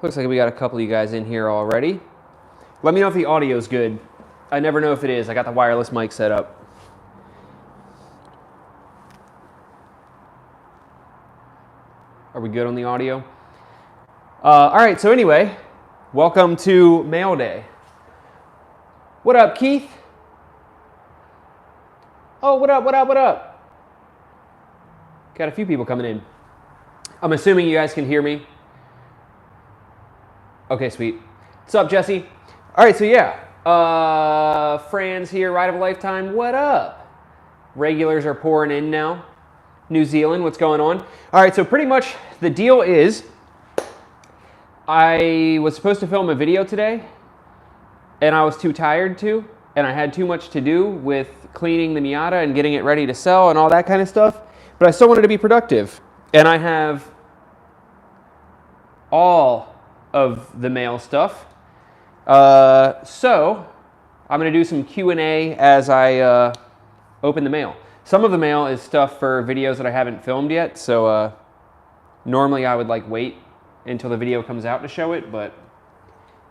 Looks like we got a couple of you guys in here already. Let me know if the audio is good. I never know if it is. I got the wireless mic set up. Are we good on the audio? All right, so anyway, welcome to Mail Day. What up, Keith? Oh, what up, what up, what up? Got a few people coming in. I'm assuming you guys can hear me. Okay, sweet. What's up, Jesse? All right, so yeah, Fran's here, Ride of a Lifetime, what up? Regulars are pouring in now. New Zealand, what's going on? All right, so pretty much the deal is I was supposed to film a video today, and I was too tired to, and I had too much to do with cleaning the Miata and getting it ready to sell and all that kind of stuff, but I still wanted to be productive, and I have all of the mail stuff. So I'm going to do some Q&A as I open the mail. Some of the mail is stuff for videos that I haven't filmed yet, so normally I would like wait until the video comes out to show it, but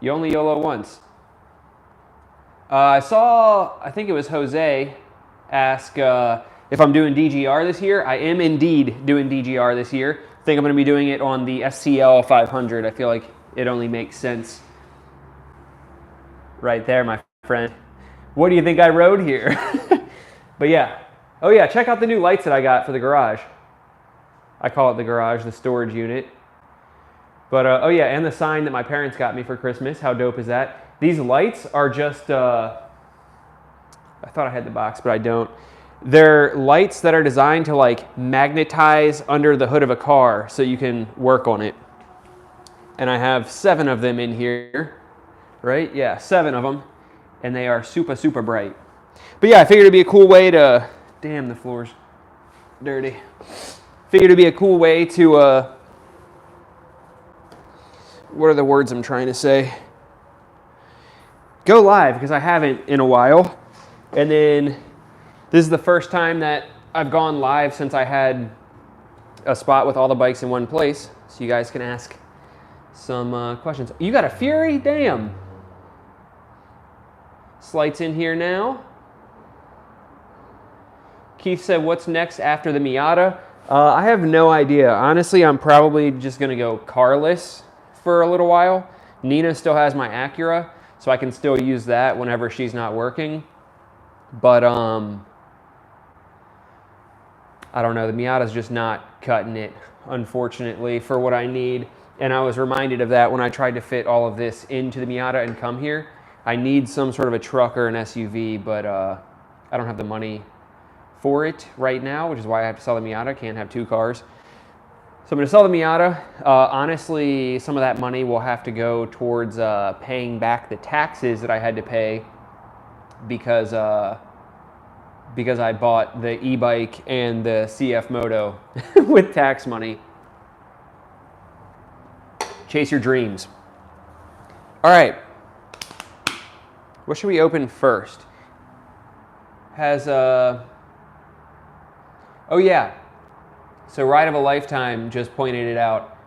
you only YOLO once. I saw, I think it was Jose, ask if I'm doing DGR this year. I am indeed doing DGR this year. I think I'm going to be doing it on the SCL 500. I feel like it only makes sense. Right there, my friend. What do you think I rode here? But yeah. Oh yeah, check out the new lights that I got for the garage. I call it the garage, the storage unit. But oh yeah, and the sign that my parents got me for Christmas. How dope is that? These lights are just, I thought I had the box, but I don't. They're lights that are designed to like magnetize under the hood of a car so you can work on it. And I have 7 of them in here, right? Yeah, 7 of them. And they are super, super bright. But yeah, I figured it'd be a cool way to, damn, the floor's dirty. Figured it'd be a cool way to, what are the words I'm trying to say? Go live, because I haven't in a while. And then this is the first time that I've gone live since I had a spot with all the bikes in one place. So you guys can ask some questions. You got a Fury? Damn. Slights in here now. Keith said, what's next after the Miata? I have no idea. Honestly, I'm probably just going to go carless for a little while. Nina still has my Acura, so I can still use that whenever she's not working. But I don't know. The Miata's just not cutting it, unfortunately, for what I need. And I was reminded of that when I tried to fit all of this into the Miata and come here. I need some sort of a truck or an SUV, but I don't have the money for it right now, which is why I have to sell the Miata. Can't have 2 cars. So I'm going to sell the Miata. Honestly, some of that money will have to go towards paying back the taxes that I had to pay because I bought the e-bike and the CF Moto with tax money. Chase your dreams. All right. What should we open first? Has oh yeah. So Ride of a Lifetime just pointed it out.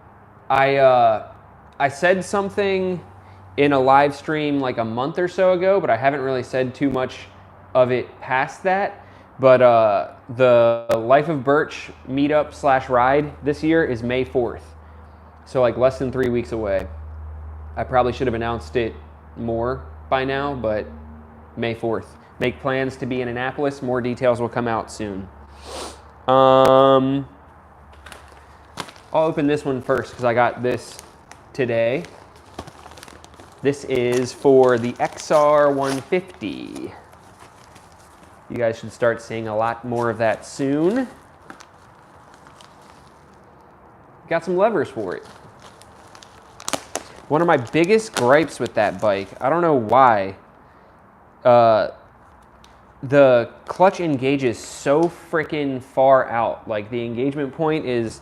I said something in a live stream like a month or so ago, but I haven't really said too much of it past that. But the LifeOfBurch meetup / ride this year is May 4th. So like less than 3 weeks away. I probably should have announced it more by now, but May 4th. Make plans to be in Annapolis. More details will come out soon. I'll open this one first because I got this today. This is for the XR 150. You guys should start seeing a lot more of that soon. Got some levers for it. One of my biggest gripes with that bike, I don't know why, the clutch engages so freaking far out. Like the engagement point is,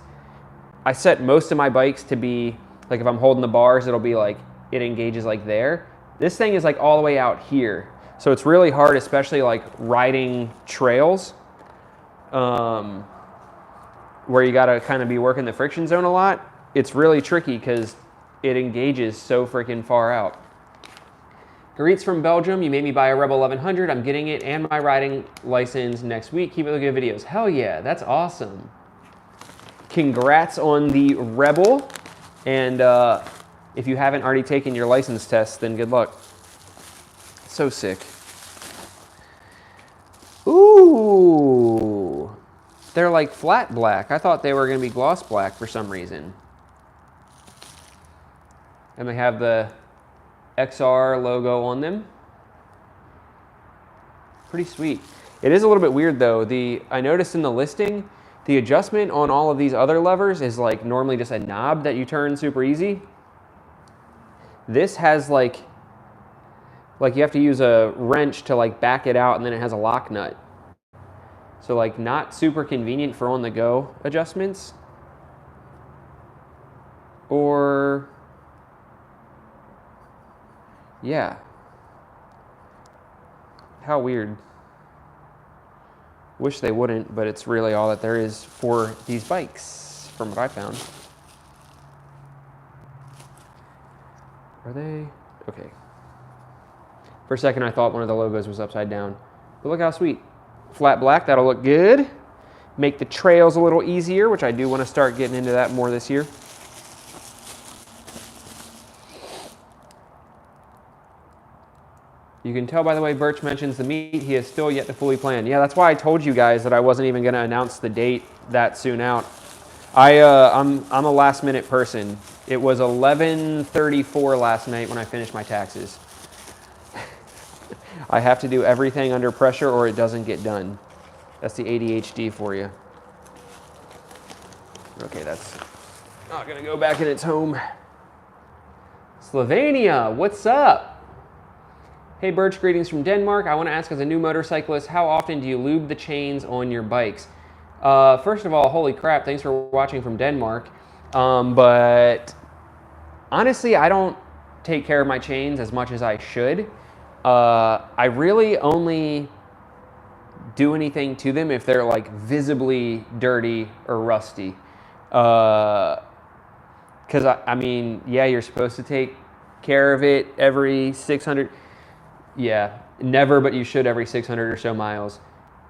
I set most of my bikes to be, like if I'm holding the bars, it'll be like, it engages like there. This thing is like all the way out here. So it's really hard, especially like riding trails, where you gotta kind of be working the friction zone a lot. It's really tricky because it engages so freaking far out. Garit's from Belgium. You made me buy a Rebel 1100. I'm getting it and my riding license next week. Keep it looking at videos. Hell yeah, that's awesome. Congrats on the Rebel. And if you haven't already taken your license test, then good luck. So sick. Ooh. They're like flat black. I thought they were going to be gloss black for some reason. And they have the XR logo on them. Pretty sweet. It is a little bit weird though. I noticed in the listing, the adjustment on all of these other levers is like normally just a knob that you turn super easy. This has like you have to use a wrench to like back it out, and then it has a lock nut. So like not super convenient for on the go adjustments. Or yeah. How weird. Wish they wouldn't, but it's really all that there is for these bikes, from what I found. Are they? Okay. For a second, I thought one of the logos was upside down. But look how sweet. Flat black, that'll look good. Make the trails a little easier, which I do want to start getting into that more this year. You can tell by the way Birch mentions the meet, he has still yet to fully plan. Yeah, that's why I told you guys that I wasn't even going to announce the date that soon out. I'm a last minute person. It was 11:34 last night when I finished my taxes. I have to do everything under pressure or it doesn't get done. That's the ADHD for you. Okay, that's not going to go back in its home. Slovenia, what's up? Hey Birch, greetings from Denmark. I want to ask, as a new motorcyclist, how often do you lube the chains on your bikes? First of all, holy crap, thanks for watching from Denmark. But honestly, I don't take care of my chains as much as I should. I really only do anything to them if they're like visibly dirty or rusty. Because I mean, yeah, you're supposed to take care of it every 600. Yeah, never, but you should every 600 or so miles.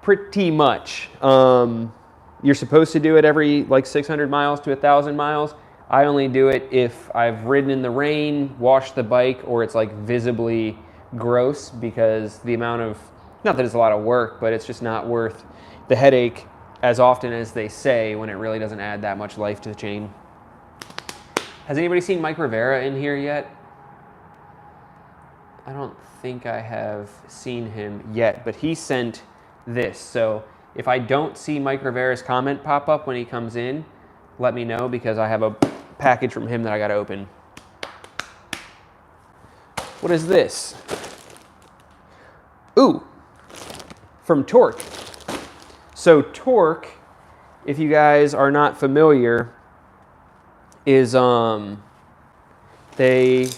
Pretty much. You're supposed to do it every like 600 miles to 1,000 miles. I only do it if I've ridden in the rain, washed the bike, or it's like visibly gross, because the amount of, not that it's a lot of work, but it's just not worth the headache as often as they say when it really doesn't add that much life to the chain. Has anybody seen Mike Rivera in here yet? I don't think I have seen him yet, but he sent this. So if I don't see Mike Rivera's comment pop up when he comes in, let me know, because I have a package from him that I got to open. What is this? Ooh, from Torque. So Torque, if you guys are not familiar, is they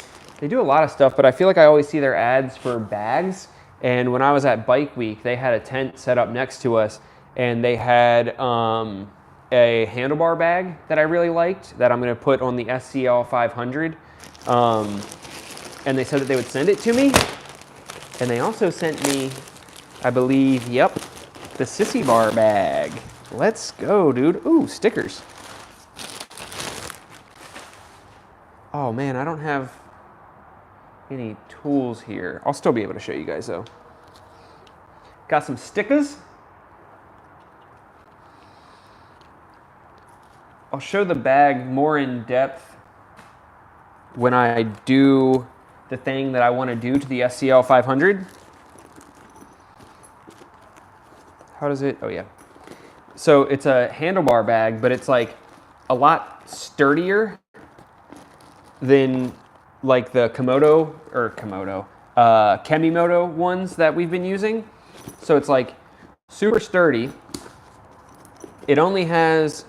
do a lot of stuff, but I feel like I always see their ads for bags. And when I was at Bike Week, they had a tent set up next to us, and they had a handlebar bag that I really liked that I'm going to put on the SCL 500. And they said that they would send it to me. And they also sent me, I believe, yep, the Sissy Bar Bag. Let's go, dude. Ooh, stickers. Oh man, I don't have any tools here. I'll still be able to show you guys though. Got some stickers. I'll show the bag more in depth when I do the thing that I want to do to the SCL 500. How does it? Oh yeah. So it's a handlebar bag, but it's like a lot sturdier than like the Kemimoto ones that we've been using. So it's like super sturdy. It only has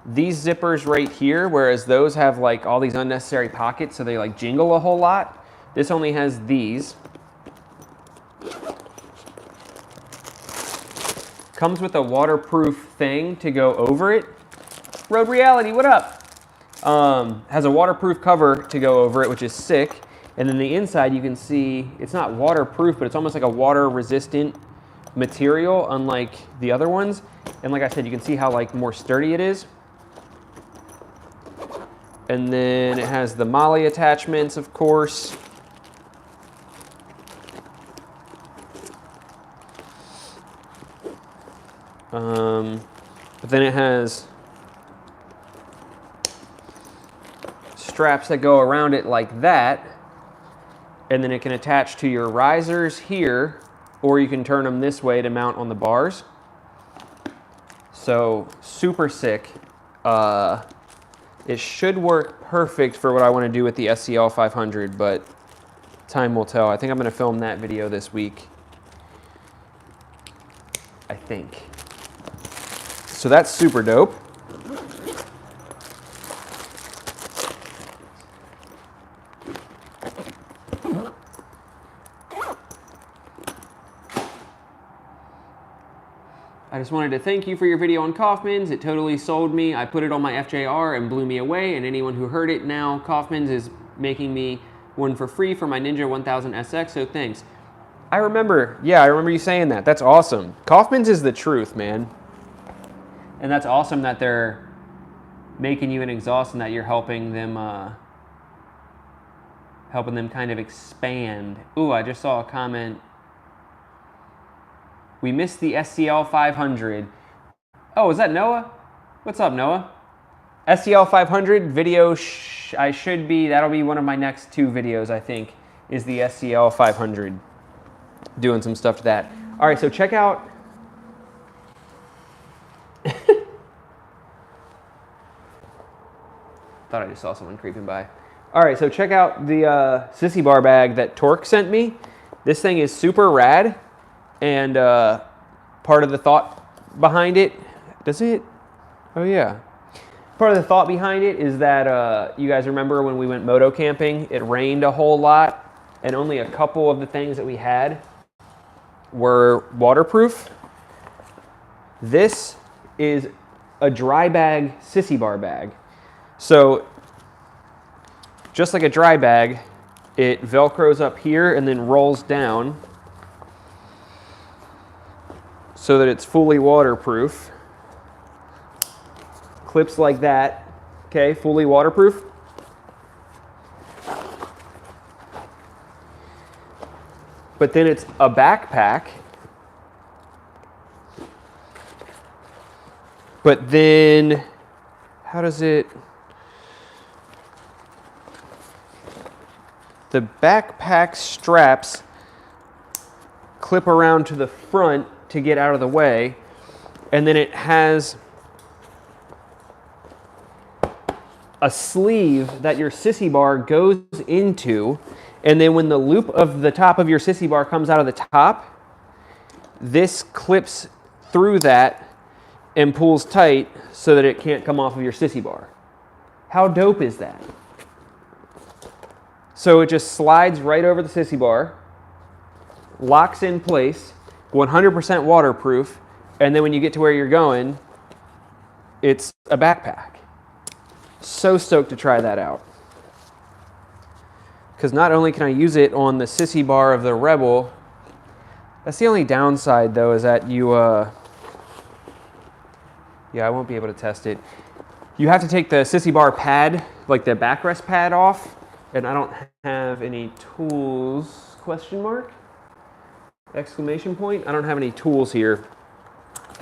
these zippers right here, whereas those have like all these unnecessary pockets, so they like jingle a whole lot. This only has these. Comes with a waterproof thing to go over it. Road Reality, what up? Has a waterproof cover to go over it, which is sick. And then the inside, you can see it's not waterproof, but it's almost like a water-resistant material, unlike the other ones. And like I said, you can see how like more sturdy it is. And then it has the MOLLE attachments, of course. But then it has straps that go around it like that. And then it can attach to your risers here, or you can turn them this way to mount on the bars. So super sick. It should work perfect for what I want to do with the SCL 500, but time will tell. I think I'm going to film that video this week. I think. So that's super dope. I just wanted to thank you for your video on Kaufman's. It totally sold me. I put it on my FJR and blew me away, and anyone who heard it now, Kaufman's is making me one for free for my Ninja 1000 SX, so thanks. I remember you saying that. That's awesome. Kaufman's is the truth, man. And that's awesome that they're making you an exhaust and that you're helping them kind of expand. Ooh, I just saw a comment. We missed the SCL 500. Oh, is that Noah? What's up, Noah? SCL 500 video, that'll be one of my next 2 videos, I think, is the SCL 500. Doing some stuff to that. All right, so check out. Thought I just saw someone creeping by. All right, so check out the Sissy Bar Bag that Torque sent me. This thing is super rad. And part of the thought behind it, does it? Oh yeah. Part of the thought behind it is that you guys remember when we went moto camping, it rained a whole lot and only a couple of the things that we had were waterproof. This is a dry bag Sissy Bar bag. So just like a dry bag, it Velcros up here and then rolls down so that it's fully waterproof. Clips like that, okay, fully waterproof. But then it's a backpack. But then, how does it, the backpack straps clip around to the front to get out of the way, and then it has a sleeve that your Sissy Bar goes into, and then when the loop of the top of your Sissy Bar comes out of the top, this clips through that and pulls tight so that it can't come off of your Sissy Bar. How dope is that? So it just slides right over the Sissy Bar, locks in place, 100% waterproof, and then when you get to where you're going, it's a backpack. So stoked to try that out. Because not only can I use it on the Sissy Bar of the Rebel, that's the only downside though, is that you, yeah, I won't be able to test it. You have to take the Sissy Bar pad, like the backrest pad off, and I don't have any tools, question mark? Exclamation point. I don't have any tools here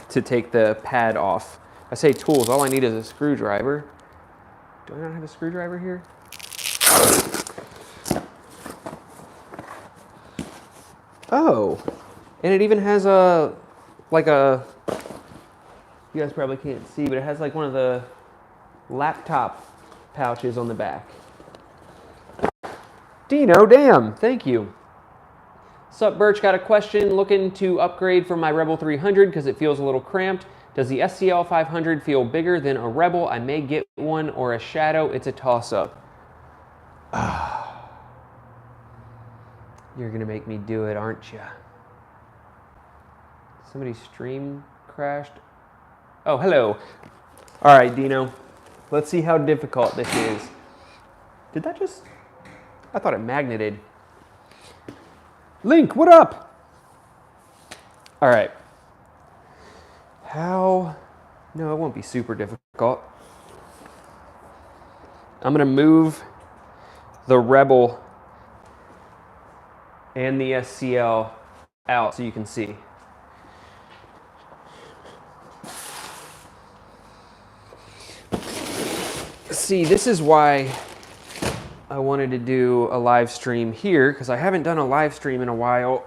to take the pad off. I say tools, all I need is a screwdriver. Do I not have a screwdriver here? Oh, and it even has a, like a, you guys probably can't see, but it has like one of the laptop pouches on the back. Dino, damn, thank you. Sup, Birch, got a question. Looking to upgrade from my Rebel 300 because it feels a little cramped. Does the SCL 500 feel bigger than a Rebel? I may get one or a Shadow. It's a toss-up. You're going to make me do it, aren't you? Somebody's stream crashed. Oh, hello. All right, Dino. Let's see how difficult this is. Did that just... I thought it magneted. Link, what up? All right. How... No, it won't be super difficult. I'm gonna move the Rebel and the SCL out so you can see. See, this is why I wanted to do a live stream here, because I haven't done a live stream in a while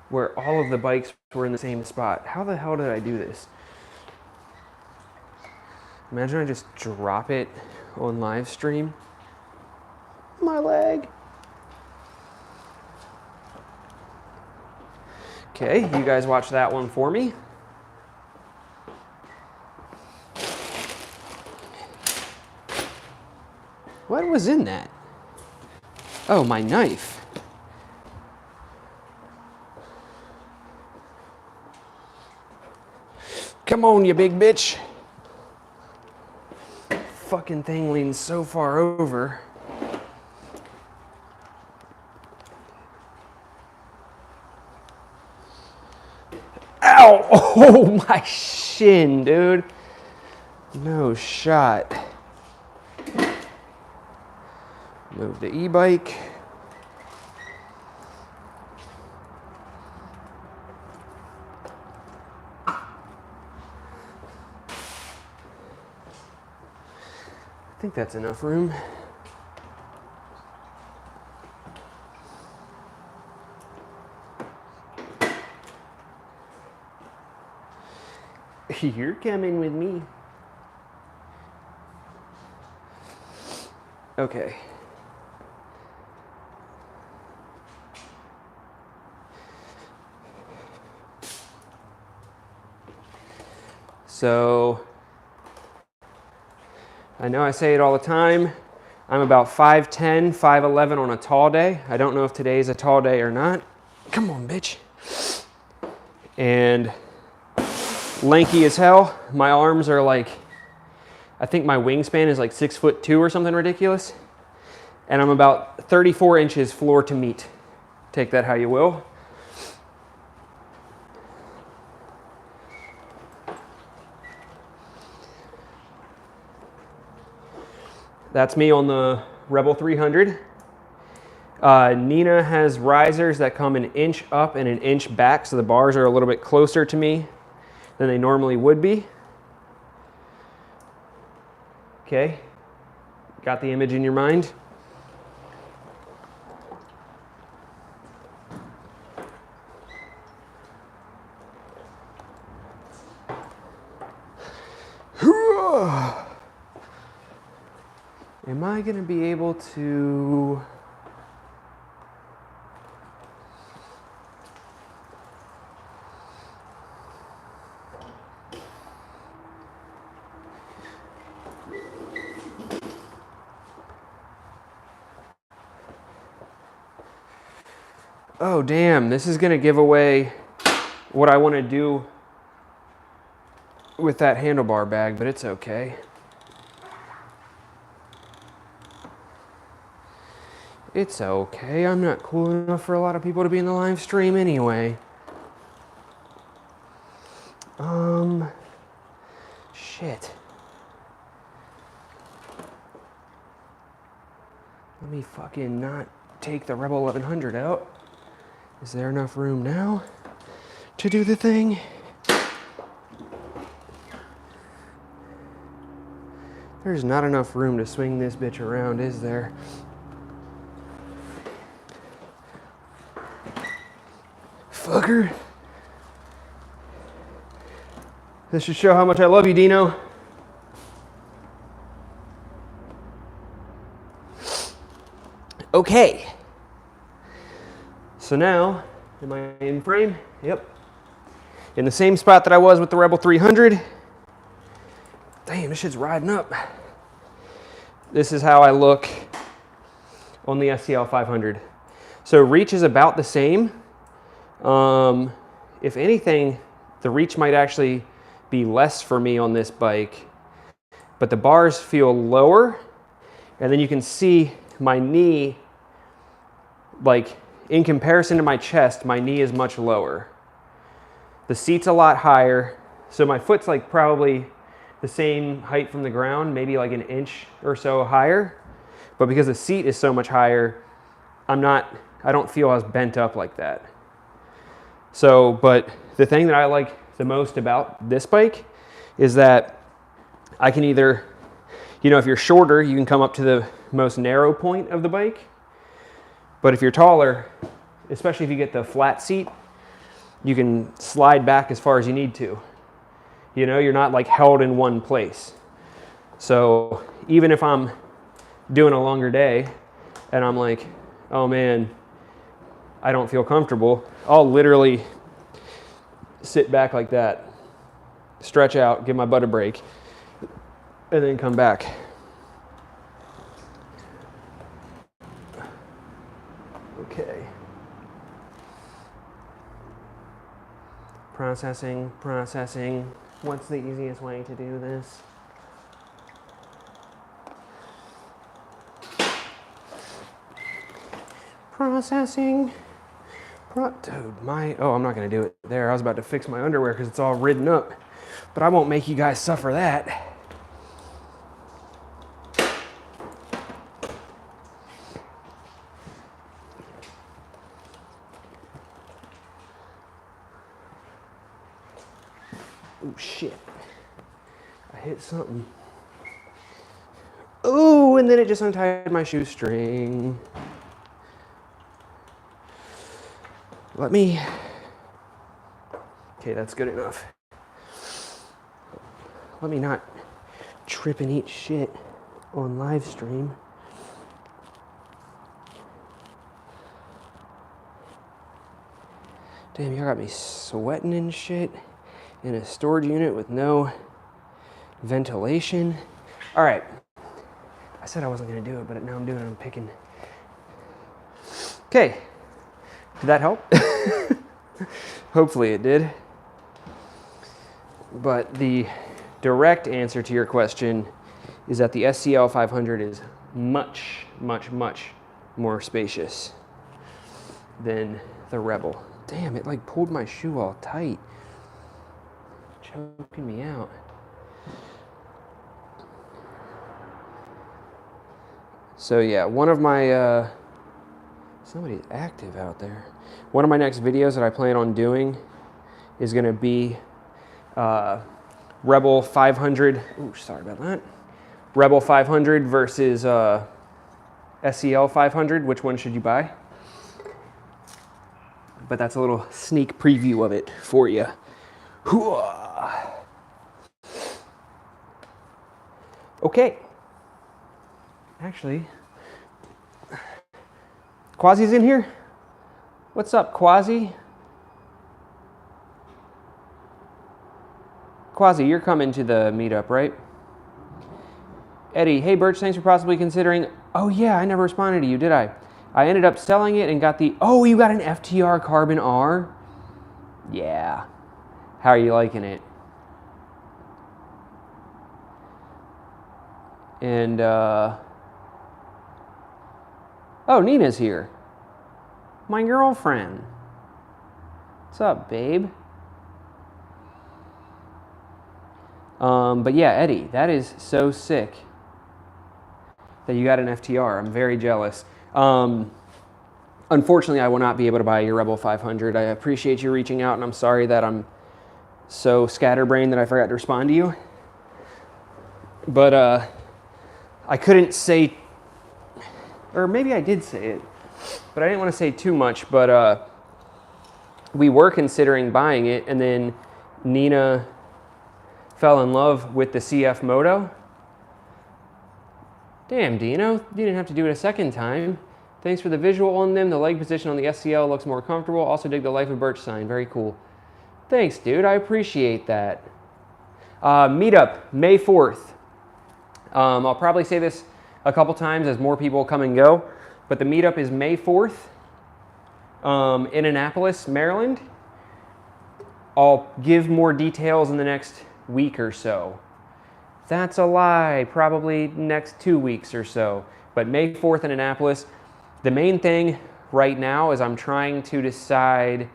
where all of the bikes were in the same spot. How the hell did I do this? Imagine I just drop it on live stream. My leg. Okay, you guys watch that one for me. What was in that? Oh, my knife. Come on, you big bitch. Fucking thing leans so far over. Ow! Oh, my shin, dude. No shot. Move the e-bike. I think that's enough room. You're coming with me. Okay. So, I know I say it all the time, I'm about 5'10", 5'11" on a tall day. I don't know if today's a tall day or not. Come on, bitch. And lanky as hell. My arms are like, I think my wingspan is like 6'2" or something ridiculous. And I'm about 34 inches floor to meat. Take that how you will. That's me on the Rebel 300. Nina has risers that come an inch up and an inch back, so the bars are a little bit closer to me than they normally would be. Okay, got the image in your mind? Am I going to be able to... Oh, damn, this is going to give away what I want to do with that handlebar bag, but it's okay. It's okay. I'm not cool enough for a lot of people to be in the live stream anyway. Shit. Let me fucking not take the Rebel 1100 out. Is there enough room now to do the thing? There's not enough room to swing this bitch around, is there? Fucker. This should show how much I love you, Dino. Okay. So now, am I in frame? Yep. In the same spot that I was with the Rebel 300. Damn, this shit's riding up. This is how I look on the SCL 500. So reach is about the same. If anything, the reach might actually be less for me on this bike but the bars feel lower, and then you can see my knee, like in comparison to my chest, my knee is much lower. The seat's a lot higher, so my foot's like probably the same height from the ground, maybe like an inch or so higher, but because the seat is so much higher, I don't feel as bent up like that. So, but the thing that I like the most about this bike is that I can either, you know, if you're shorter, you can come up to the most narrow point of the bike. But if you're taller, especially if you get the flat seat, you can slide back as far as you need to. You know, you're not like held in one place. So even if I'm doing a longer day and I'm like, oh man, I don't feel comfortable, I'll literally sit back like that, stretch out, give my butt a break, and then come back. Okay. Processing. What's the easiest way to do this? Processing. Dude, I'm not gonna do it there. I was about to fix my underwear because it's all ridden up, but I won't make you guys suffer that. Oh shit, I hit something. Oh, and then it just untied my shoestring. Okay, that's good enough. Let me not trip and eat shit on Livestream. Damn, y'all got me sweating and shit in a storage unit with no ventilation. All right, I said I wasn't gonna do it, but now I'm doing it, I'm picking. Okay, did that help? Hopefully it did. But the direct answer to your question is that the SCL 500 is much more spacious than the Rebel. Damn, it like pulled my shoe all tight. Choking me out. So yeah, one of my, somebody's active out there. One of my next videos that I plan on doing is gonna be Rebel 500, ooh, sorry about that. Rebel 500 versus SCL 500, which one should you buy? But that's a little sneak preview of it for you. Okay. Actually, Quasi's in here? What's up, Quasi? Quasi, you're coming to the meetup, right? Eddie, hey Birch, thanks for possibly considering. Oh yeah, I never responded to you, did I? I ended up selling it and got the, oh, you got an FTR Carbon R? Yeah. How are you liking it? And, oh, Nina's here. My girlfriend. What's up, babe? But yeah, Eddie, that is so sick that you got an FTR. I'm very jealous. Unfortunately, I will not be able to buy your Rebel 500. I appreciate you reaching out, and I'm sorry that I'm so scatterbrained that I forgot to respond to you. But I couldn't say, or maybe I did say it, but I didn't want to say too much. But we were considering buying it, and then Nina fell in love with the CF Moto. Damn, Dino, you didn't have to do it a second time. Thanks for the visual on them. The leg position on the SCL looks more comfortable. Also dig the LifeOfBurch sign. Very cool. Thanks, dude. I appreciate that. Meetup, May 4th. I'll probably say this a couple times as more people come and go, but the meetup is May 4th in Annapolis, Maryland. I'll give more details in the next week or so. That's a lie. Probably next 2 weeks or so. But May 4th in Annapolis. The main thing right now is I'm trying to decide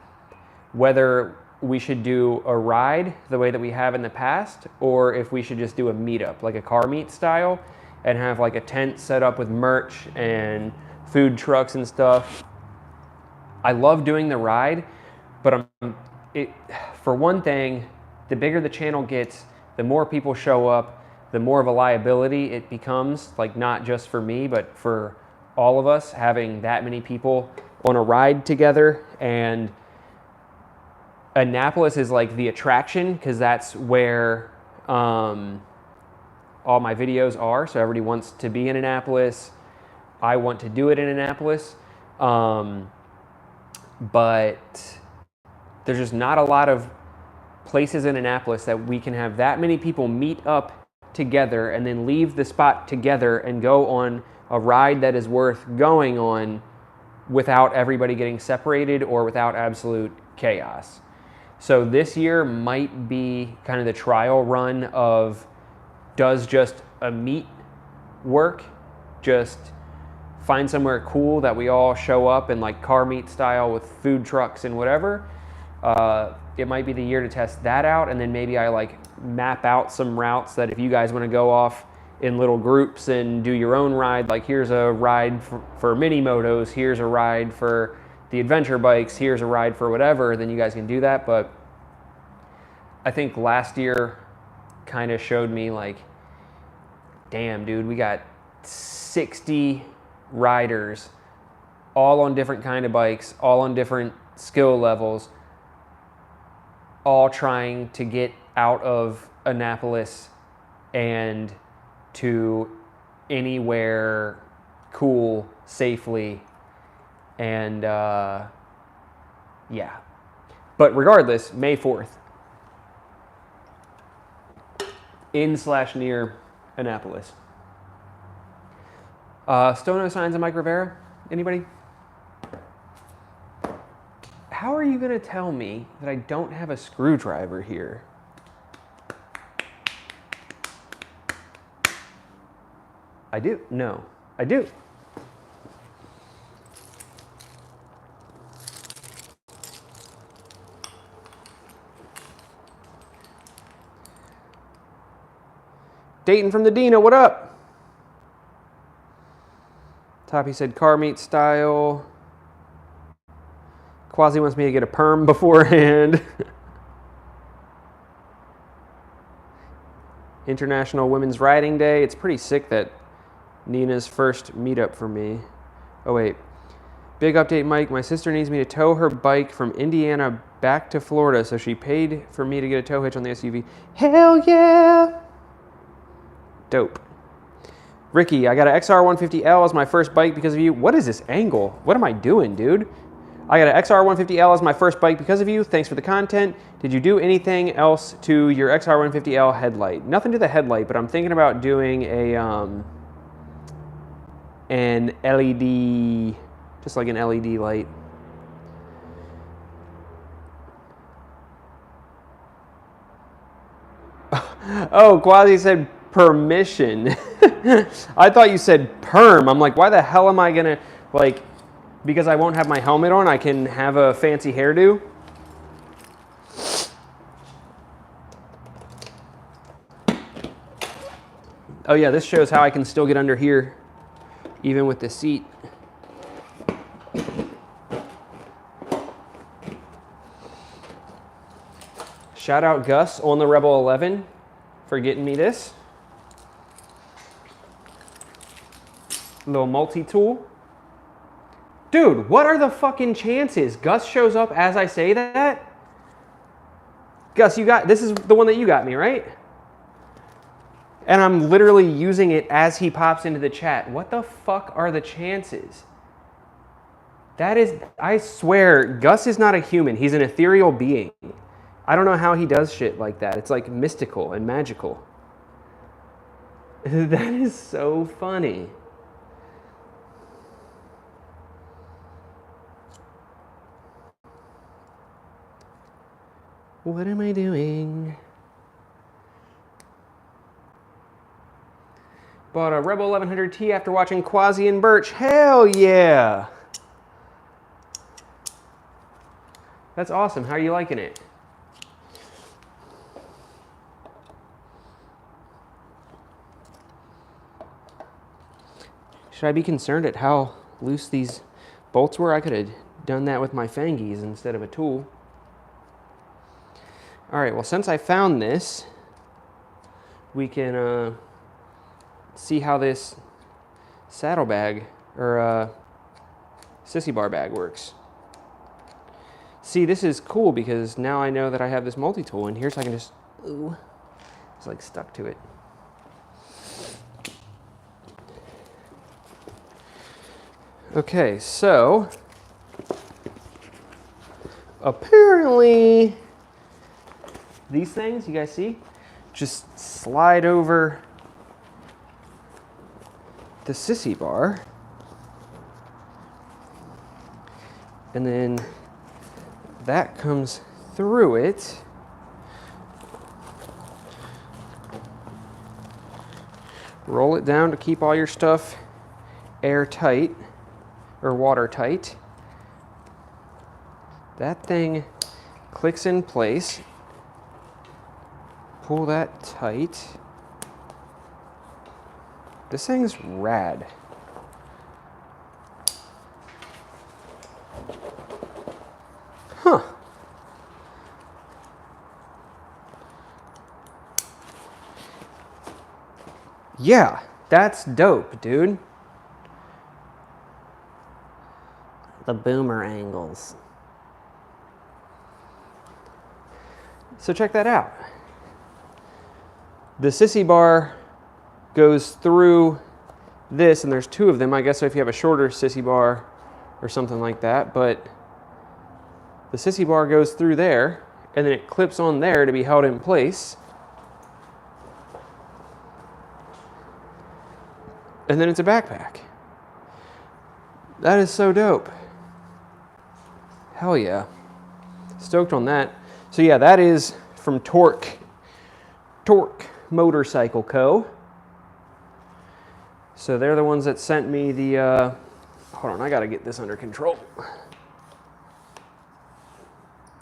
whether we should do a ride the way that we have in the past, or if we should just do a meetup, like a car meet style, and have like a tent set up with merch and food trucks and stuff. I love doing the ride, but for one thing, the bigger the channel gets, the more people show up, the more of a liability it becomes, like not just for me, but for all of us, having that many people on a ride together. And Annapolis is like the attraction because that's where all my videos are. So everybody wants to be in Annapolis. I want to do it in Annapolis. But there's just not a lot of places in Annapolis that we can have that many people meet up together and then leave the spot together and go on a ride that is worth going on without everybody getting separated or without absolute chaos. So this year might be kind of the trial run of, does just a meet work? Just find somewhere cool that we all show up in, like car meet style with food trucks and whatever. It might be the year to test that out, and then maybe I like map out some routes that if you guys want to go off in little groups and do your own ride, like here's a ride for mini motos, here's a ride for the adventure bikes, here's a ride for whatever, then you guys can do that. But I think last year kind of showed me like, damn dude, we got 60 riders, all on different kind of bikes, all on different skill levels, all trying to get out of Annapolis and to anywhere cool safely. And yeah, but regardless, May 4th in/near Annapolis. Still no signs of Mike Rivera? Anybody? How are you gonna tell me that I don't have a screwdriver here? I do. No, I do. Dayton from the Dina, what up? Toppy said car meet style. Quasi wants me to get a perm beforehand. International Women's Riding Day. It's pretty sick that Nina's first meetup for me. Oh wait. Big update, Mike. My sister needs me to tow her bike from Indiana back to Florida, so she paid for me to get a tow hitch on the SUV. Hell yeah! Dope. Ricky, I got an XR150L as my first bike because of you. What is this angle? What am I doing, dude? I got an XR150L as my first bike because of you. Thanks for the content. Did you do anything else to your XR150L headlight? Nothing to the headlight, but I'm thinking about doing an LED, just like an LED light. Oh, Quasi said permission. I thought you said perm. I'm like, why the hell am I gonna, like, because I won't have my helmet on, I can have a fancy hairdo? Oh yeah, this shows how I can still get under here, even with the seat. Shout out Gus on the Rebel 11 for getting me this. Little multi-tool. Dude, what are the fucking chances? Gus shows up as I say that? Gus, this is the one that you got me, right? And I'm literally using it as he pops into the chat. What the fuck are the chances? That is, I swear, Gus is not a human. He's an ethereal being. I don't know how he does shit like that. It's like mystical and magical. That is so funny. What am I doing? Bought a Rebel 1100T after watching Quasi and Birch. Hell yeah! That's awesome. How are you liking it? Should I be concerned at how loose these bolts were? I could have done that with my fangies instead of a tool. All right, well, since I found this, we can see how this saddlebag or Sissy Bar Bag works. See, this is cool because now I know that I have this multi-tool in here, so I can just, ooh, it's like stuck to it. Okay, so apparently these things, you guys see, just slide over the Sissy bar, and then that comes through it. Roll it down to keep all your stuff airtight or watertight. That thing clicks in place. Pull that tight. This thing's rad. Huh. Yeah, that's dope, dude. The boomer angles. So check that out. The Sissy bar goes through this, and there's two of them, I guess, so if you have a shorter Sissy bar or something like that, but the Sissy bar goes through there, and then it clips on there to be held in place. And then it's a backpack. That is so dope. Hell yeah. Stoked on that. So yeah, that is from Torque Motorcycle Co. So they're the ones that sent me the, hold on, I gotta get this under control.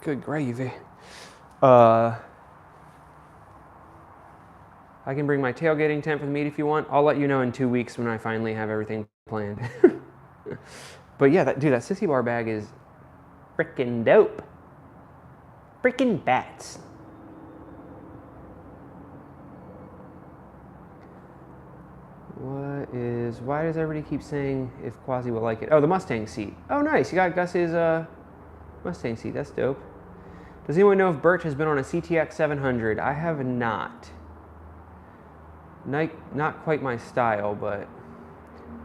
Good gravy. I can bring my tailgating tent for the meet if you want. I'll let you know in 2 weeks when I finally have everything planned. But yeah, dude, that Sissy Bar Bag is freaking dope. Freaking bats. Why does everybody keep saying if Quasi will like it? Oh, the Mustang seat. Oh, nice. You got Gus's Mustang seat. That's dope. Does anyone know if Birch has been on a CTX 700? I have not. Not quite my style, but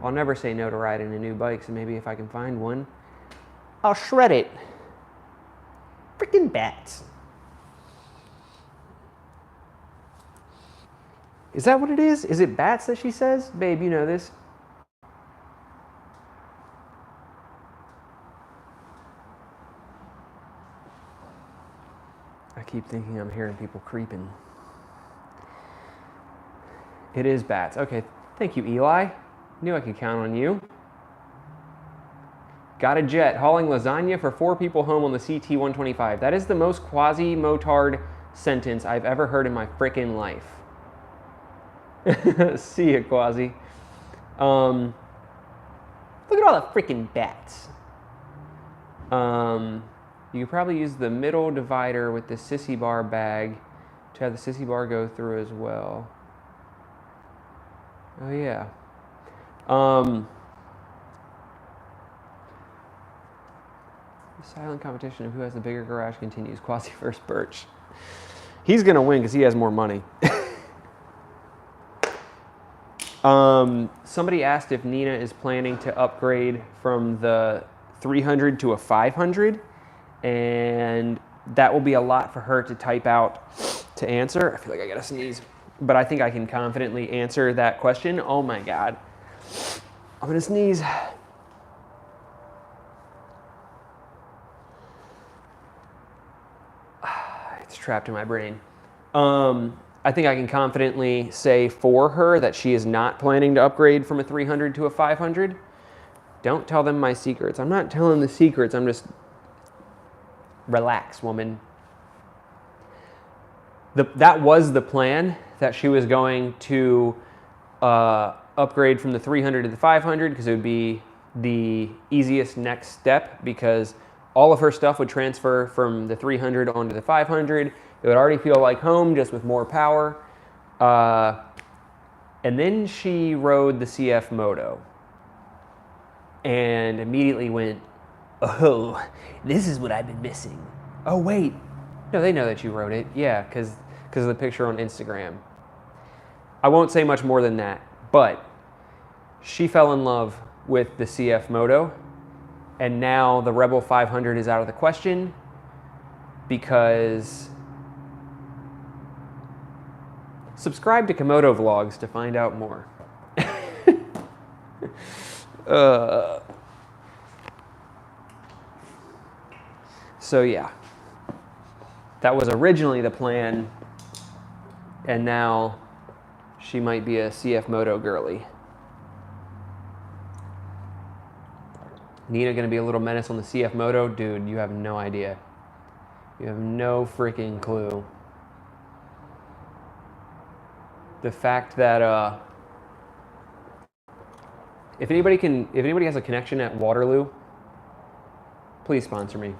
I'll never say no to riding a new bike, so maybe if I can find one, I'll shred it. Freaking bats. Is that what it is? Is it bats that she says? Babe, you know this. I keep thinking I'm hearing people creeping. It is bats. Okay, thank you, Eli. Knew I could count on you. Got a jet, hauling lasagna for 4 people home on the CT-125. That is the most quasi-motard sentence I've ever heard in my frickin' life. See ya, Quasi. Look at all the freaking bats. You could probably use the middle divider with the Sissy Bar Bag to have the Sissy Bar go through as well. Oh yeah. The silent competition of who has the bigger garage continues. Quasi versus Birch. He's gonna win because he has more money. Somebody asked if Nina is planning to upgrade from the 300 to a 500, and that will be a lot for her to type out to answer. I feel like I gotta sneeze, but I think I can confidently answer that question. Oh my God. I'm gonna sneeze. It's trapped in my brain. I think I can confidently say for her that she is not planning to upgrade from a 300 to a 500. Don't tell them my secrets. I'm not telling the secrets. I'm just, relax, woman. That was the plan, that she was going to upgrade from the 300 to the 500 because it would be the easiest next step, because all of her stuff would transfer from the 300 onto the 500. It would already feel like home, just with more power. And then she rode the CF Moto and immediately went, oh, this is what I've been missing. Oh, wait. No, they know that you wrote it. Yeah, because of the picture on Instagram. I won't say much more than that, but she fell in love with the CF Moto, and now the Rebel 500 is out of the question because subscribe to Komodo Vlogs to find out more. So yeah, that was originally the plan, and now she might be a CF Moto girly. Nina gonna be a little menace on the CF Moto? Dude, you have no idea. You have no freaking clue. The fact that if anybody has a connection at Waterloo, please sponsor me.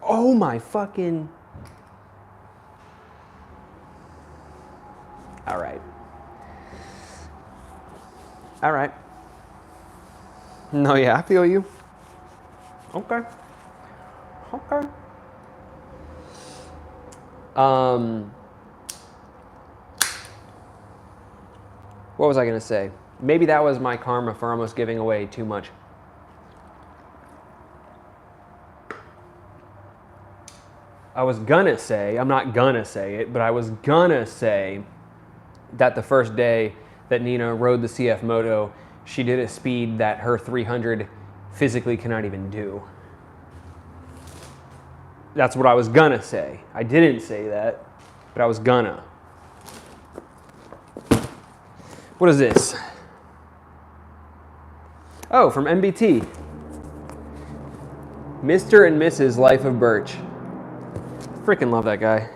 Oh my fucking. All right. All right. No, yeah, I feel you. Okay. Okay. What was I gonna say? Maybe that was my karma for almost giving away too much. I was gonna say, I'm not gonna say it, but I was gonna say that the first day that Nina rode the CF Moto, she did a speed that her 300 physically cannot even do. That's what I was gonna say. I didn't say that, but I was gonna. What is this? Oh, from NBT. Mr. and Mrs. Life of Birch. Freaking love that guy.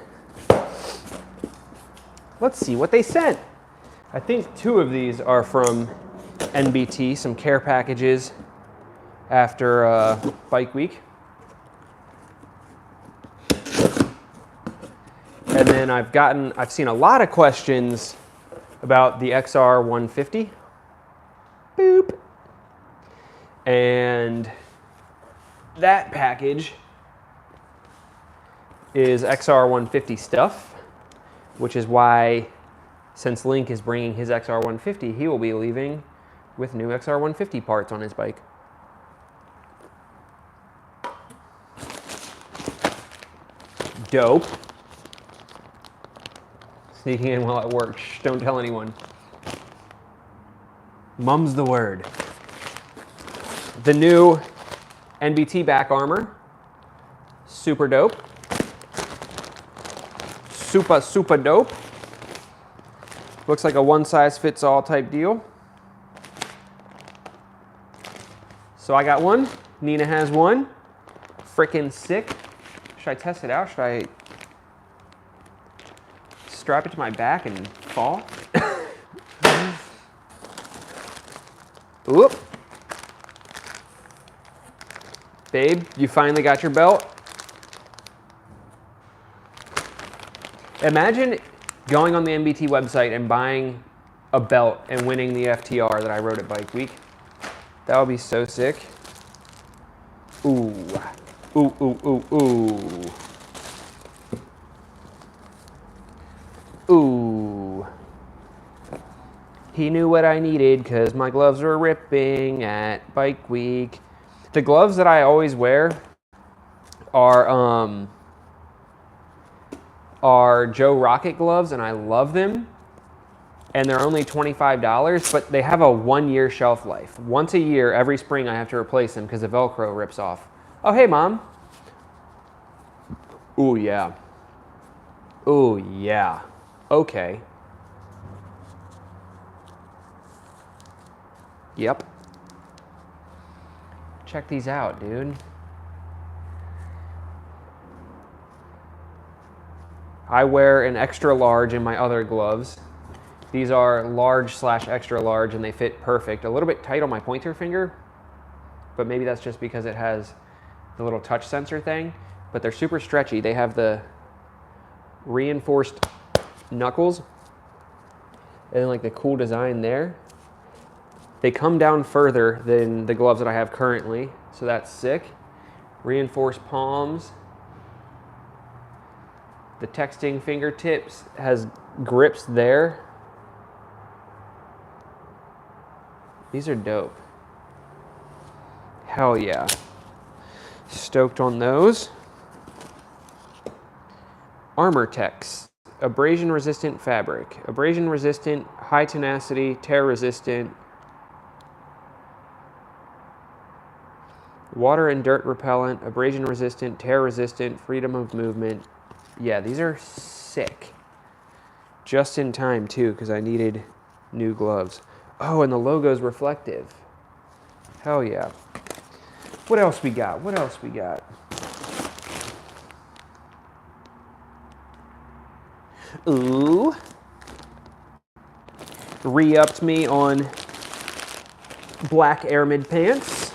Let's see what they sent. I think 2 of these are from NBT, some care packages after Bike Week. And then I've seen a lot of questions about the XR 150. Boop. And that package is XR 150 stuff, which is why, since Link is bringing his XR 150, he will be leaving with new XR 150 parts on his bike. Dope. Sneaking in while at work. Shh, don't tell anyone. Mum's the word. The new NBT back armor. Super dope. Super dope. Looks like a one-size-fits-all type deal. So I got one. Nina has one. Frickin' sick. Should I test it out? Should I strap it to my back and fall? Oop. Babe, you finally got your belt? Imagine going on the NBT website and buying a belt and winning the FTR that I rode at Bike Week. That would be so sick. Ooh. Ooh, ooh, ooh, ooh. Ooh. He knew what I needed because my gloves were ripping at Bike Week. The gloves that I always wear are Joe Rocket gloves, and I love them. And they're only $25, but they have a 1-year shelf life. Once a year, every spring, I have to replace them because the Velcro rips off. Oh, hey, Mom. Ooh, yeah. Oh, yeah. Okay. Yep. Check these out, dude. I wear an extra large in my other gloves. These are large/extra large and they fit perfect. A little bit tight on my pointer finger, but maybe that's just because it has the little touch sensor thing, but they're super stretchy. They have the reinforced knuckles and then like the cool design there. They come down further than the gloves that I have currently, so that's sick. Reinforced palms. The texting fingertips has grips there. These are dope. Hell yeah. Stoked on those. Armor-Tex. Abrasion resistant fabric. Abrasion resistant, high tenacity, tear resistant. Water and dirt repellent, abrasion resistant, tear resistant, freedom of movement. Yeah, these are sick. Just in time too, because I needed new gloves. Oh, and the logo's reflective. Hell yeah. What else we got? What else we got? Ooh. Re-upped me on black airmid pants.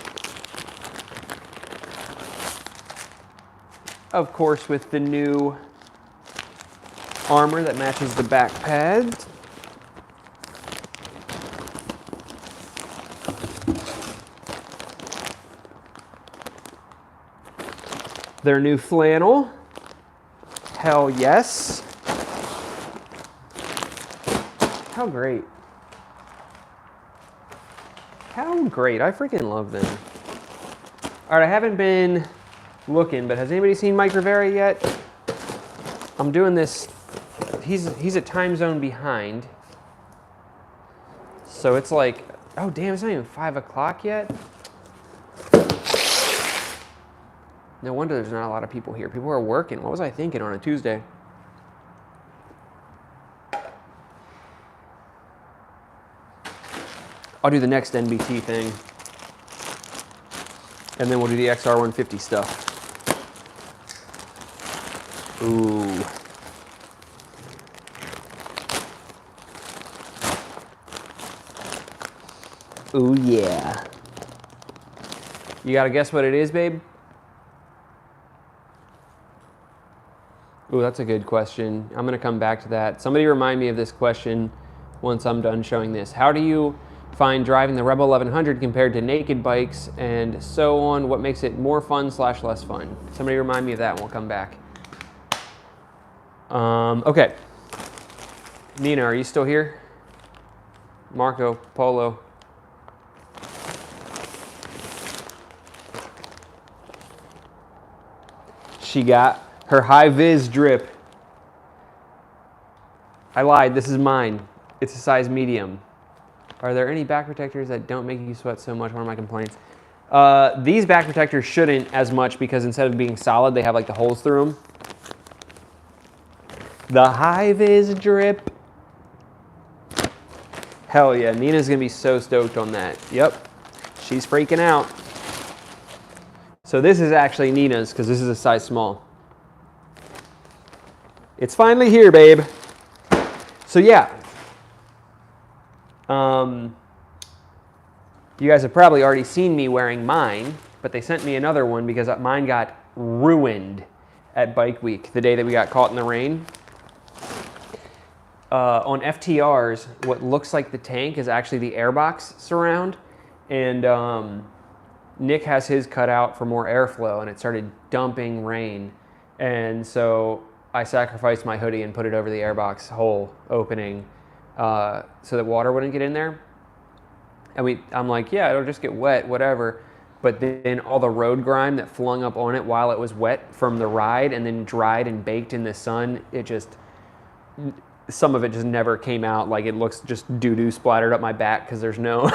Of course, with the new armor that matches the back pads. Their new flannel. Hell yes. How great. How great. I freaking love them. All right, I haven't been looking, but has anybody seen Mike Rivera yet? I'm doing this. He's a time zone behind. So it's like, oh damn, it's not even 5 o'clock yet. No wonder there's not a lot of people here. People are working. What was I thinking on a Tuesday? I'll do the next NBT thing. And then we'll do the XR150 stuff. Ooh. Ooh, yeah. You gotta guess what it is, babe? Ooh, that's a good question. I'm gonna come back to that. Somebody remind me of this question once I'm done showing this. How do you find driving the Rebel 1100 compared to naked bikes and so on? What makes it more fun/less fun? Somebody remind me of that and we'll come back. Okay. Nina, are you still here? Marco, Polo. She got her high-vis drip. I lied, this is mine. It's a size medium. Are there any back protectors that don't make you sweat so much? One of my complaints. These back protectors shouldn't as much because instead of being solid, they have like the holes through them. The high-vis drip. Hell yeah, Nina's gonna be so stoked on that. Yep, she's freaking out. So this is actually Nina's because this is a size small. It's finally here, babe. So yeah. You guys have probably already seen me wearing mine, but they sent me another one because mine got ruined at Bike Week, the day that we got caught in the rain. On FTRs, what looks like the tank is actually the airbox surround, and Nick has his cut out for more airflow, and it started dumping rain, and so I sacrificed my hoodie and put it over the airbox hole opening so that water wouldn't get in there. And I'm like, yeah, it'll just get wet, whatever. But then all the road grime that flung up on it while it was wet from the ride and then dried and baked in the sun, it just, some of it just never came out. Like it looks just doo-doo splattered up my back because there's no,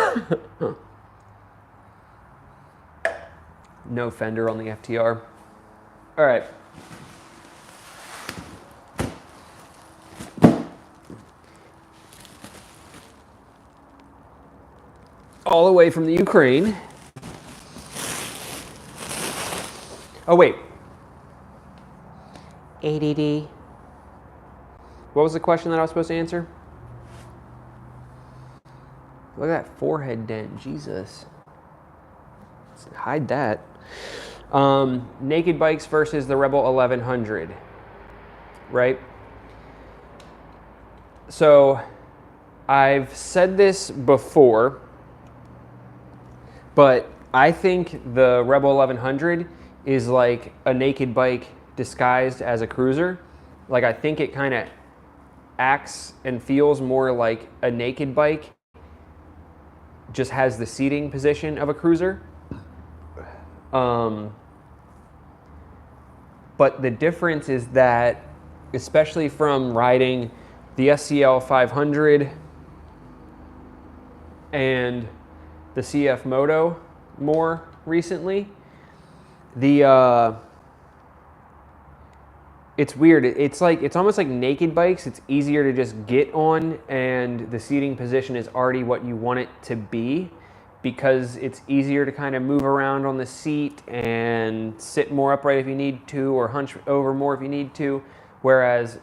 no fender on the FTR. All right. all the way from the Ukraine. Oh, wait. ADD. What was the question that I was supposed to answer? Look at that forehead dent, Jesus. Let's hide that. Naked bikes versus the Rebel 1100, right? So I've said this before, but I think the Rebel 1100 is like a naked bike disguised as a cruiser. Like, I think it kind of acts and feels more like a naked bike, just has the seating position of a cruiser. But the difference is that, especially from riding the SCL 500 and the CF Moto more recently, it's weird. It's almost like naked bikes. It's easier to just get on, and the seating position is already what you want it to be, because it's easier to kind of move around on the seat and sit more upright if you need to, or hunch over more if you need to. Whereas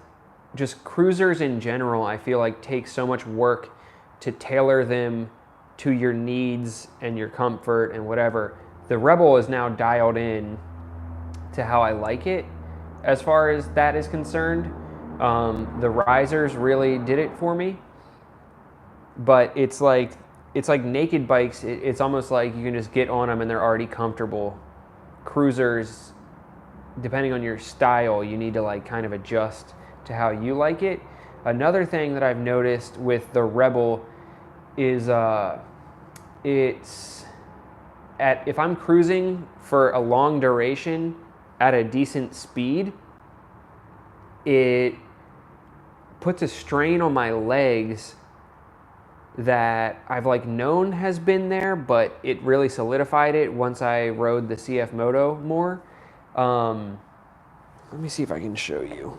just cruisers in general, I feel like take so much work to tailor them to your needs and your comfort and whatever. The Rebel is now dialed in to how I like it as far as that is concerned. The risers really did it for me, but it's like naked bikes. It's almost like you can just get on them and they're already comfortable. Cruisers, depending on your style, you need to like kind of adjust to how you like it. Another thing that I've noticed with the Rebel is if I'm cruising for a long duration at a decent speed, it puts a strain on my legs that I've like known has been there, but it really solidified it once I rode the CF Moto more. Let me see if I can show you.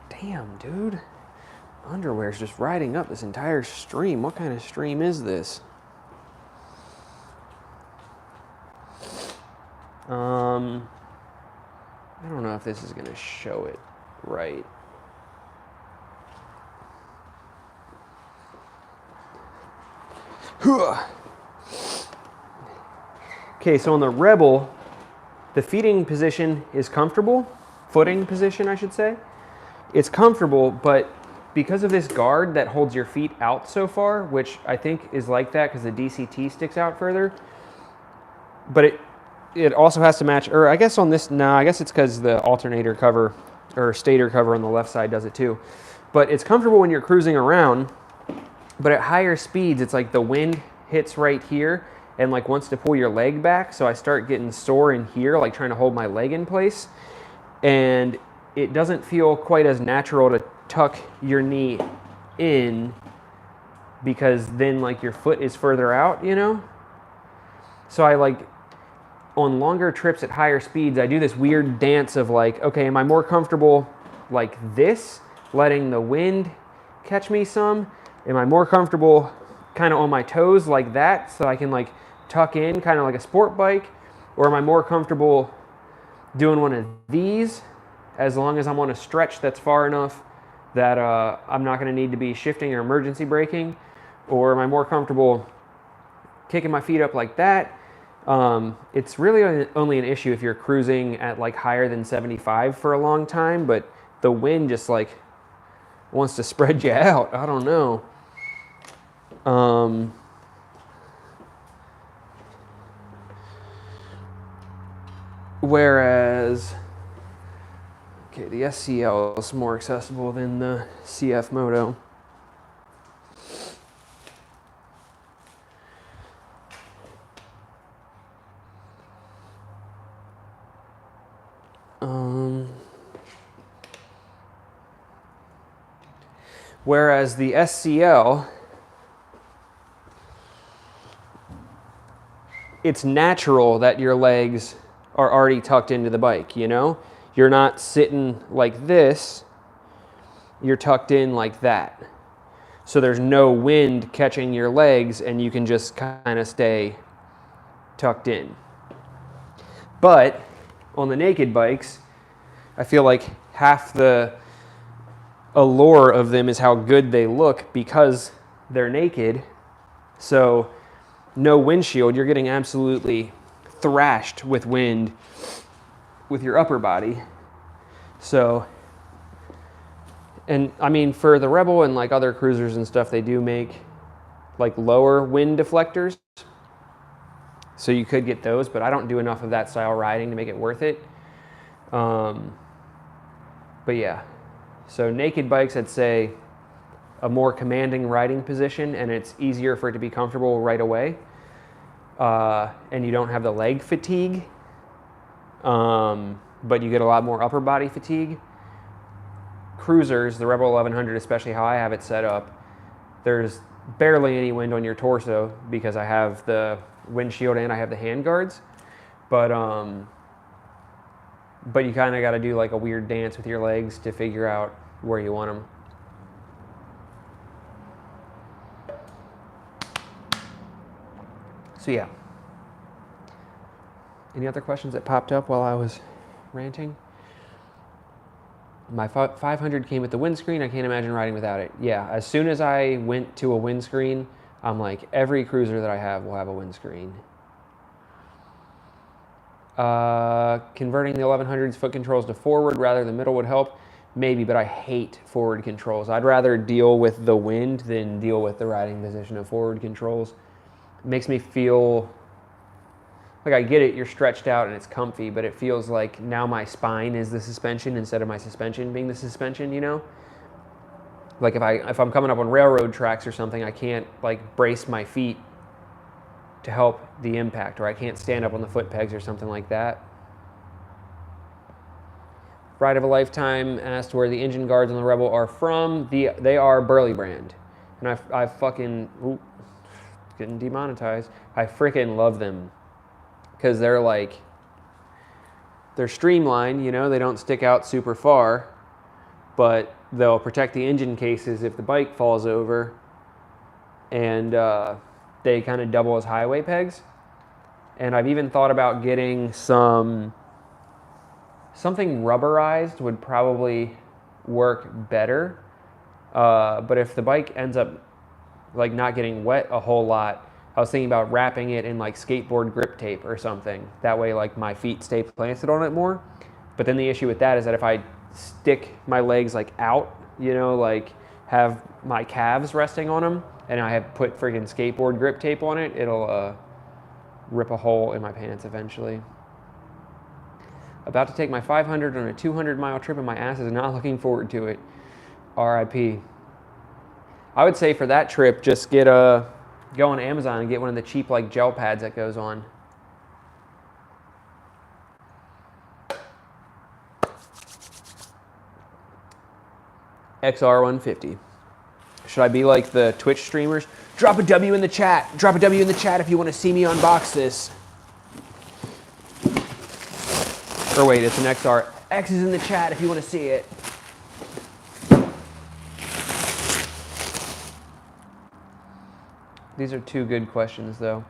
Damn, dude. Underwear's just riding up this entire stream. What kind of stream is this? I don't know if this is gonna show it right. Okay, so on the Rebel, the feeding position is comfortable. Footing position, I should say. It's comfortable, but because of this guard that holds your feet out so far, which I think is like that because the DCT sticks out further, but it also has to match, or I guess on this, no, I guess it's because the alternator cover or stator cover on the left side does it too. But it's comfortable when you're cruising around, but at higher speeds, it's like the wind hits right here and like wants to pull your leg back. So I start getting sore in here, like trying to hold my leg in place. And it doesn't feel quite as natural to tuck your knee in, because then like your foot is further out, you know? So I like, on longer trips at higher speeds, I do this weird dance of like, okay, am I more comfortable like this, letting the wind catch me some? Am I more comfortable kind of on my toes like that, so I can like tuck in kind of like a sport bike? Or am I more comfortable doing one of these, as long as I'm on a stretch that's far enough that I'm not gonna need to be shifting or emergency braking? Or am I more comfortable kicking my feet up like that? It's really only an issue if you're cruising at like higher than 75 for a long time, but the wind just like wants to spread you out. I don't know. Whereas, okay, the SCL is more accessible than the CF Moto. Whereas the SCL, it's natural that your legs are already tucked into the bike, you know? You're not sitting like this, you're tucked in like that. So there's no wind catching your legs and you can just kind of stay tucked in. But on the naked bikes, I feel like half the allure of them is how good they look because they're naked. So no windshield, you're getting absolutely thrashed with wind with your upper body. So, and I mean, for the Rebel and like other cruisers and stuff, they do make like lower wind deflectors. So you could get those, but I don't do enough of that style riding to make it worth it. But yeah, so naked bikes, I'd say a more commanding riding position, and it's easier for it to be comfortable right away. And you don't have the leg fatigue, but you get a lot more upper body fatigue. Cruisers, the Rebel 1100, especially how I have it set up, there's barely any wind on your torso because I have the windshield and I have the hand guards, but you kind of got to do like a weird dance with your legs to figure out where you want them. So yeah. Any other questions that popped up while I was ranting? My 500 came with the windscreen. I can't imagine riding without it. Yeah, as soon as I went to a windscreen, I'm like, every cruiser that I have will have a windscreen. Converting the 1100's foot controls to forward rather than middle would help. Maybe, but I hate forward controls. I'd rather deal with the wind than deal with the riding position of forward controls. It makes me feel like, I get it, you're stretched out and it's comfy, but it feels like now my spine is the suspension instead of my suspension being the suspension, you know? Like if I'm coming up on railroad tracks or something, I can't like brace my feet to help the impact, or I can't stand up on the foot pegs or something like that. Ride of a Lifetime asked where the engine guards on the Rebel are from. They are Burley brand. And I fucking, getting demonetized. I freaking love them. Because they're streamlined, you know, they don't stick out super far, but they'll protect the engine cases if the bike falls over, and they kind of double as highway pegs. And I've even thought about getting something rubberized would probably work better, but if the bike ends up like not getting wet a whole lot, I was thinking about wrapping it in like skateboard grip tape or something. That way like my feet stay planted on it more. But then the issue with that is that if I stick my legs like out, you know, like have my calves resting on them, and I have put friggin' skateboard grip tape on it, it'll rip a hole in my pants eventually. About to take my 500 on a 200-mile trip and my ass is not looking forward to it. RIP. I would say for that trip, just go on Amazon and get one of the cheap like gel pads that goes on. XR150. Should I be like the Twitch streamers? Drop a W in the chat. Drop a W in the chat if you want to see me unbox this. Or wait, it's an XR. X is in the chat if you want to see it. These are two good questions, though.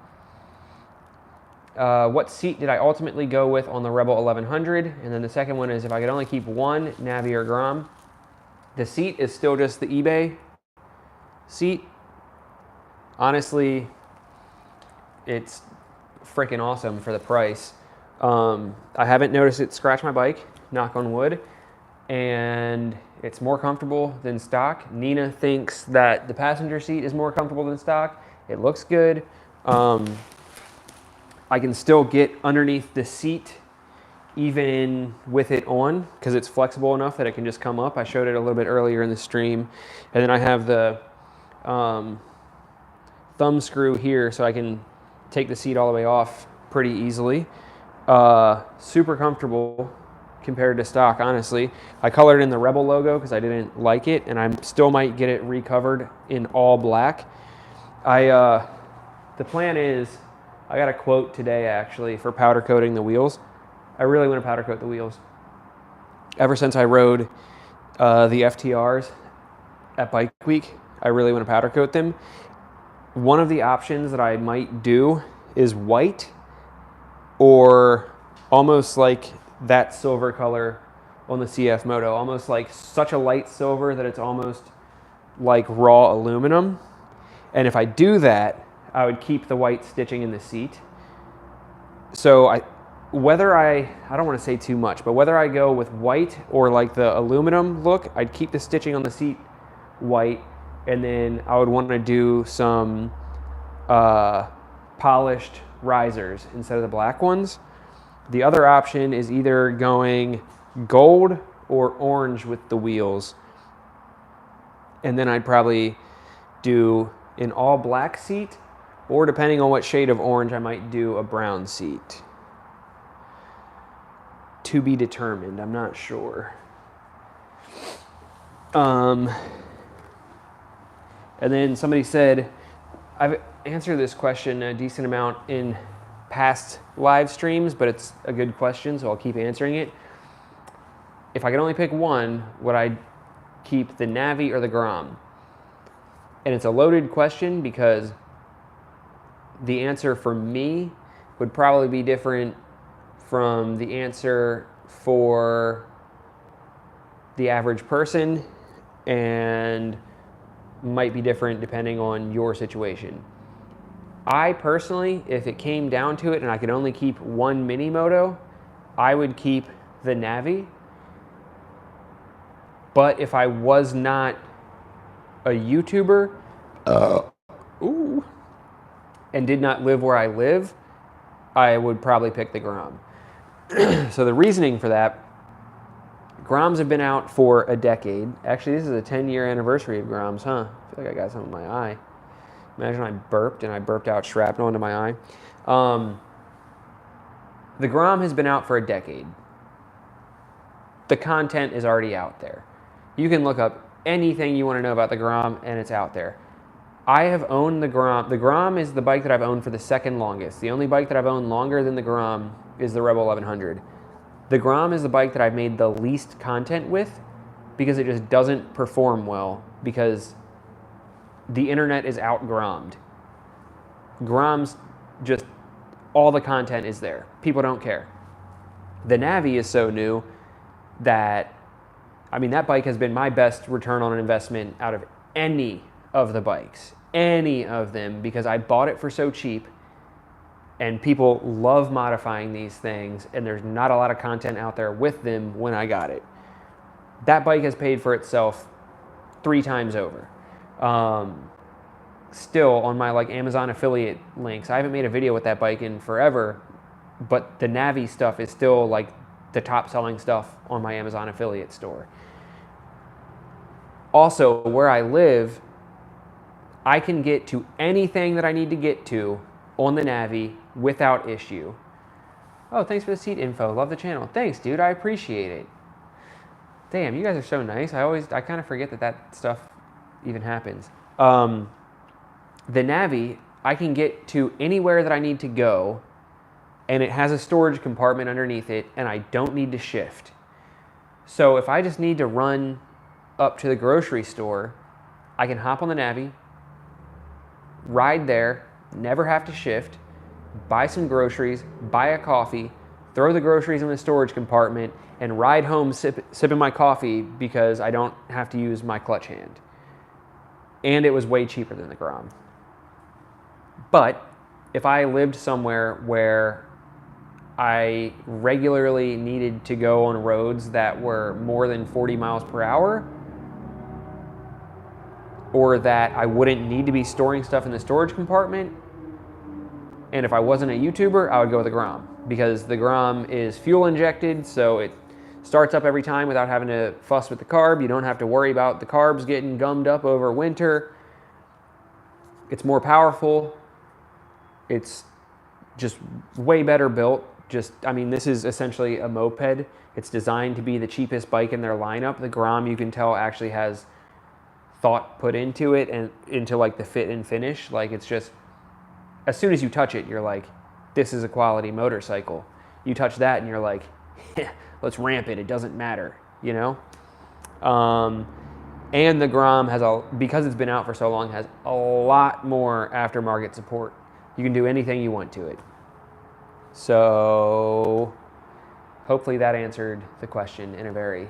What seat did I ultimately go with on the Rebel 1100? And then the second one is if I could only keep one, Navi or Grom. The seat is still just the eBay seat. Honestly, it's freaking awesome for the price. I haven't noticed it scratch my bike, knock on wood, and it's more comfortable than stock. Nina thinks that the passenger seat is more comfortable than stock. It looks good. I can still get underneath the seat even with it on because it's flexible enough that it can just come up. I showed it a little bit earlier in the stream. And then I have the thumb screw here so I can take the seat all the way off pretty easily. Super comfortable compared to stock, honestly. I colored in the Rebel logo because I didn't like it, and I still might get it recovered in all black. The plan is, I got a quote today actually for powder coating the wheels. I really want to powder coat the wheels. Ever since I rode the FTRs at Bike Week, I really want to powder coat them. One of the options that I might do is white, or almost like that silver color on the CF Moto, almost like such a light silver that it's almost like raw aluminum. And if I do that, I would keep the white stitching in the seat. So I don't want to say too much, but whether I go with white or like the aluminum look, I'd keep the stitching on the seat white, and then I would want to do some polished risers instead of the black ones. The other option is either going gold or orange with the wheels. And then I'd probably do an all black seat, or depending on what shade of orange, I might do a brown seat. To be determined, I'm not sure. And then somebody said, I've answered this question a decent amount in past live streams, but it's a good question, so I'll keep answering it. If I could only pick one, would I keep the Navi or the Grom? And it's a loaded question because the answer for me would probably be different from the answer for the average person, and might be different depending on your situation. I personally, if it came down to it and I could only keep one mini moto, I would keep the Navi. But if I was not a YouTuber and did not live where I live, I would probably pick the Grom. So the reasoning for that, Groms have been out for a decade. Actually, this is a 10-year anniversary of Groms, huh? I feel like I got something in my eye. Imagine I burped and I burped out shrapnel into my eye. The Grom has been out for a decade. The content is already out there. You can look up anything you want to know about the Grom and it's out there. I have owned the Grom. The Grom is the bike that I've owned for the second longest. The only bike that I've owned longer than the Grom is the Rebel 1100. The Grom is the bike that I've made the least content with because it just doesn't perform well, because the internet is out Grommed. Groms, just all the content is there. People don't care. The Navi is so new that, I mean, that bike has been my best return on an investment out of any of the bikes, any of them, because I bought it for so cheap, and people love modifying these things, and there's not a lot of content out there with them when I got it. That bike has paid for itself 3 times over. Still on my Amazon affiliate links, I haven't made a video with that bike in forever, but the Navi stuff is still the top selling stuff on my Amazon affiliate store. Also, where I live, I can get to anything that I need to get to on the Navi without issue. Oh, thanks for the seat info. Love the channel. Thanks, dude. I appreciate it. Damn, you guys are so nice. I kind of forget that stuff even happens. The Navi, I can get to anywhere that I need to go, and it has a storage compartment underneath it, and I don't need to shift. So if I just need to run up to the grocery store, I can hop on the Navi, ride there, never have to shift, buy some groceries, buy a coffee, throw the groceries in the storage compartment, and ride home sipping my coffee because I don't have to use my clutch hand. And it was way cheaper than the Grom. But if I lived somewhere where I regularly needed to go on roads that were more than 40 miles per hour, or that I wouldn't need to be storing stuff in the storage compartment, and if I wasn't a YouTuber, I would go with the Grom, because the Grom is fuel injected, so it starts up every time without having to fuss with the carb. You don't have to worry about the carbs getting gummed up over winter. It's more powerful. It's just way better built. This is essentially a moped. It's designed to be the cheapest bike in their lineup. The Grom, you can tell, actually has thought put into it and into the fit and finish. It's just, as soon as you touch it, you're like, this is a quality motorcycle. You touch that and you're like, let's ramp it. It doesn't matter, you know? And the Grom has because it's been out for so long, has a lot more aftermarket support. You can do anything you want to it. So hopefully that answered the question in a very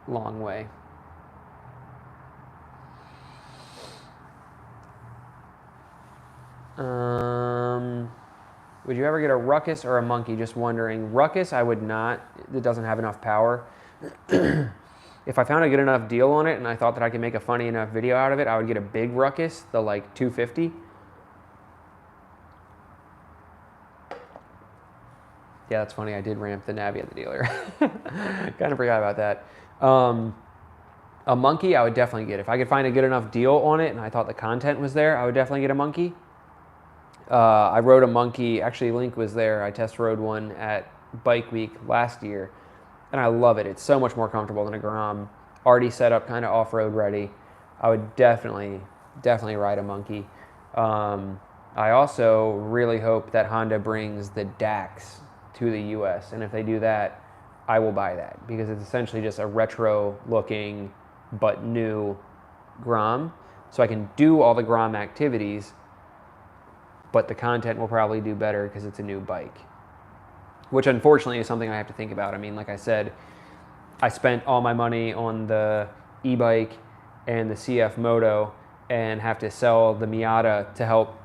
long way. Would you ever get a Ruckus or a Monkey? Just wondering. Ruckus, I would not. It doesn't have enough power. If I found a good enough deal on it and I thought that I could make a funny enough video out of it, I would get a big Ruckus, the like 250. Yeah, that's funny. I did ramp the Navi at the dealer. Kind of forgot about that. A Monkey, I would definitely get. If I could find a good enough deal on it and I thought the content was there, I would definitely get a Monkey. I rode a Monkey. Actually, Link was there. I test rode one at Bike Week last year, and I love it. It's so much more comfortable than a Grom. Already set up, kind of off-road ready. I would definitely ride a Monkey. I also really hope that Honda brings the DAX to the US, and if they do that, I will buy that, because it's essentially just a retro-looking but new Grom. So I can do all the Grom activities, but the content will probably do better because it's a new bike, which unfortunately is something I have to think about. I mean, like I said, I spent all my money on the e-bike and the CF Moto and have to sell the Miata to help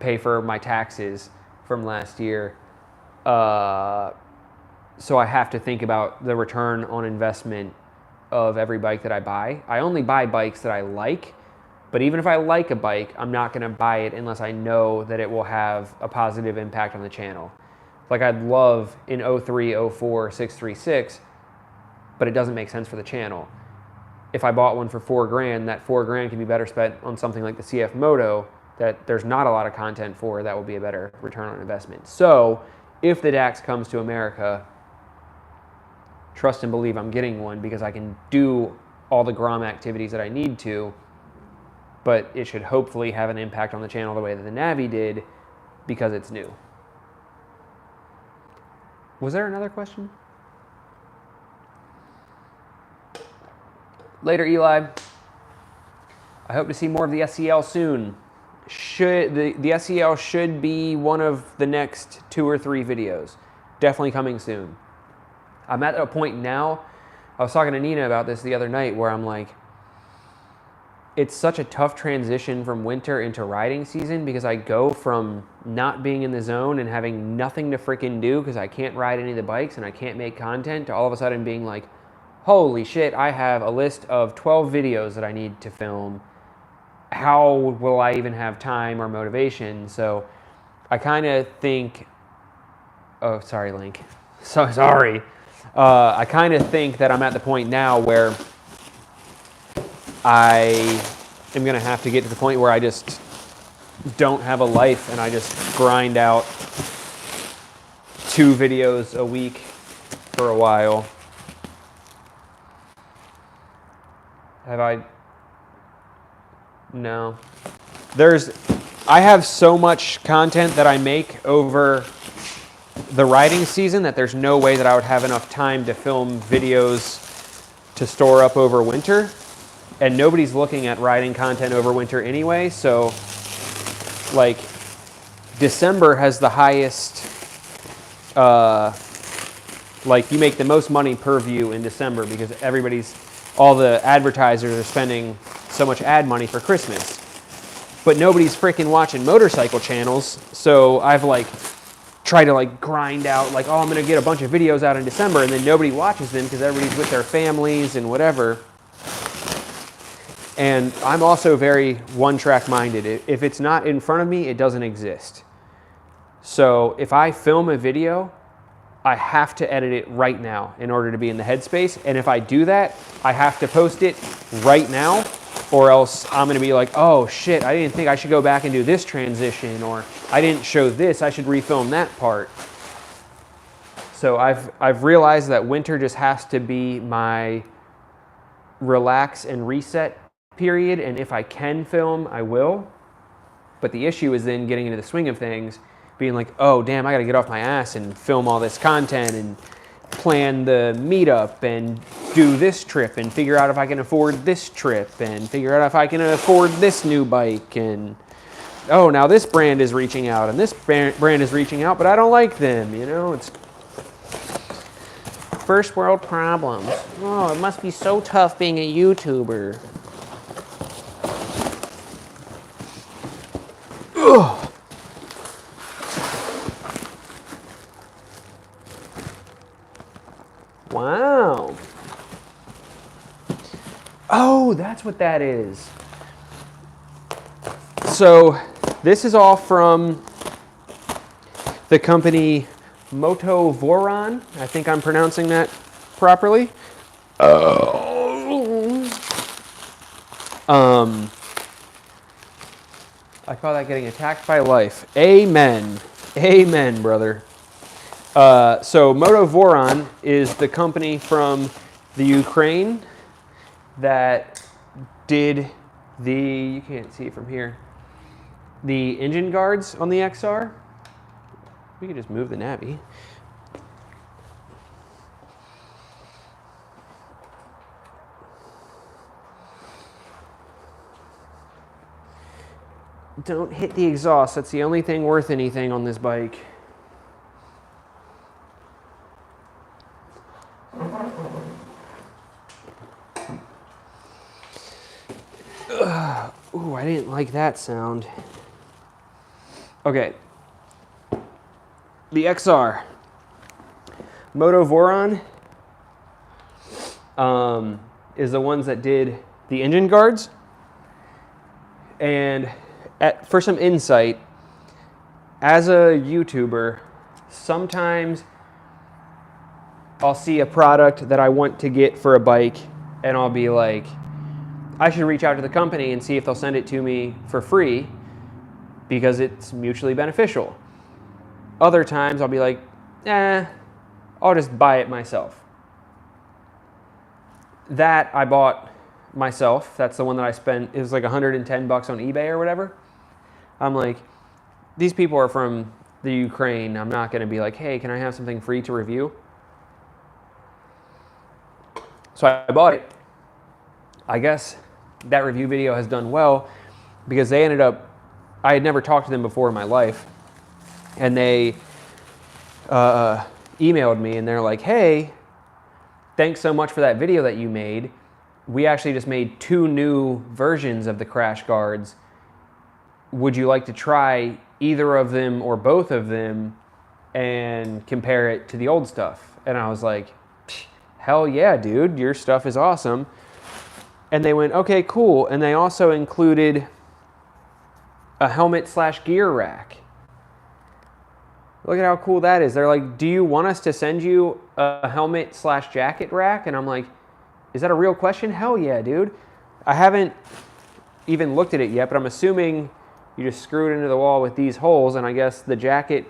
pay for my taxes from last year. So I have to think about the return on investment of every bike that I buy. I only buy bikes that I like, but even if I like a bike, I'm not gonna buy it unless I know that it will have a positive impact on the channel. Like I'd love an 03, 04, 636, but it doesn't make sense for the channel. If I bought one for $4 grand, that $4 grand can be better spent on something like the CF Moto that there's not a lot of content for. That will be a better return on investment. So if the DAX comes to America, trust and believe I'm getting one, because I can do all the Grom activities that I need to, but it should hopefully have an impact on the channel the way that the Navi did, because it's new. Was there another question? Later, Eli. I hope to see more of the SEL soon. The SEL should be one of the next 2 or 3 videos. Definitely coming soon. I'm at a point now, I was talking to Nina about this the other night, where I'm like, it's such a tough transition from winter into riding season, because I go from not being in the zone and having nothing to freaking do because I can't ride any of the bikes and I can't make content, to all of a sudden being like, holy shit, I have a list of 12 videos that I need to film. How will I even have time or motivation? So I kind of think, oh, sorry, Link. So sorry. I kind of think that I'm at the point now where I am going to have to get to the point where I just don't have a life and I just grind out 2 videos a week for a while. Have I? No. I have so much content that I make over the riding season that there's no way that I would have enough time to film videos to store up over winter. And nobody's looking at riding content over winter anyway, so like December has the highest, like you make the most money per view in December, because all the advertisers are spending so much ad money for Christmas. But nobody's freaking watching motorcycle channels, so I've like tried to like grind out like, oh, I'm gonna get a bunch of videos out in December, and then nobody watches them because everybody's with their families and whatever. And I'm also very one-track minded. If it's not in front of me, it doesn't exist. So if I film a video, I have to edit it right now in order to be in the headspace. And if I do that, I have to post it right now, or else I'm gonna be like, oh shit, I didn't think I should go back and do this transition, or I didn't show this, I should refilm that part. So I've realized that winter just has to be my relax and reset period, and if I can film, I will. But the issue is then getting into the swing of things, being like, oh damn, I gotta get off my ass and film all this content plan the meetup and do this trip and figure out if I can afford this trip and figure out if I can afford this new bike and, oh, now this brand is reaching out and this brand is reaching out, but I don't like them, you know? It's first world problems. Oh, it must be so tough being a YouTuber. Ugh. Wow. Oh, that's what that is. So this is all from the company Moto Voron. I think I'm pronouncing that properly. I call that getting attacked by life. Amen. Amen, brother. So Moto Voron is the company from the Ukraine that did the, you can't see it from here, the engine guards on the XR. We can just move the Navi. Don't hit the exhaust. That's the only thing worth anything on this bike. Ooh, I didn't like that sound. Okay. The XR. Moto Voron is the ones that did the engine guards. And for some insight, as a YouTuber, sometimes I'll see a product that I want to get for a bike and I'll be like, I should reach out to the company and see if they'll send it to me for free because it's mutually beneficial. Other times I'll be like, I'll just buy it myself. That I bought myself. That's the one that I spent, it was like 110 bucks on eBay or whatever. I'm like, these people are from the Ukraine. I'm not gonna be like, hey, can I have something free to review? So I bought it. I guess that review video has done well because they ended up, I had never talked to them before in my life, and they emailed me and they're like, hey, thanks so much for that video that you made. We actually just made 2 new versions of the crash guards. Would you like to try either of them or both of them and compare it to the old stuff? And I was like, hell yeah, dude, your stuff is awesome. And they went, okay, cool. And they also included a helmet/gear rack. Look at how cool that is. They're like, do you want us to send you a helmet/jacket rack? And I'm like, is that a real question? Hell yeah, dude. I haven't even looked at it yet, but I'm assuming you just screw it into the wall with these holes, and I guess the jacket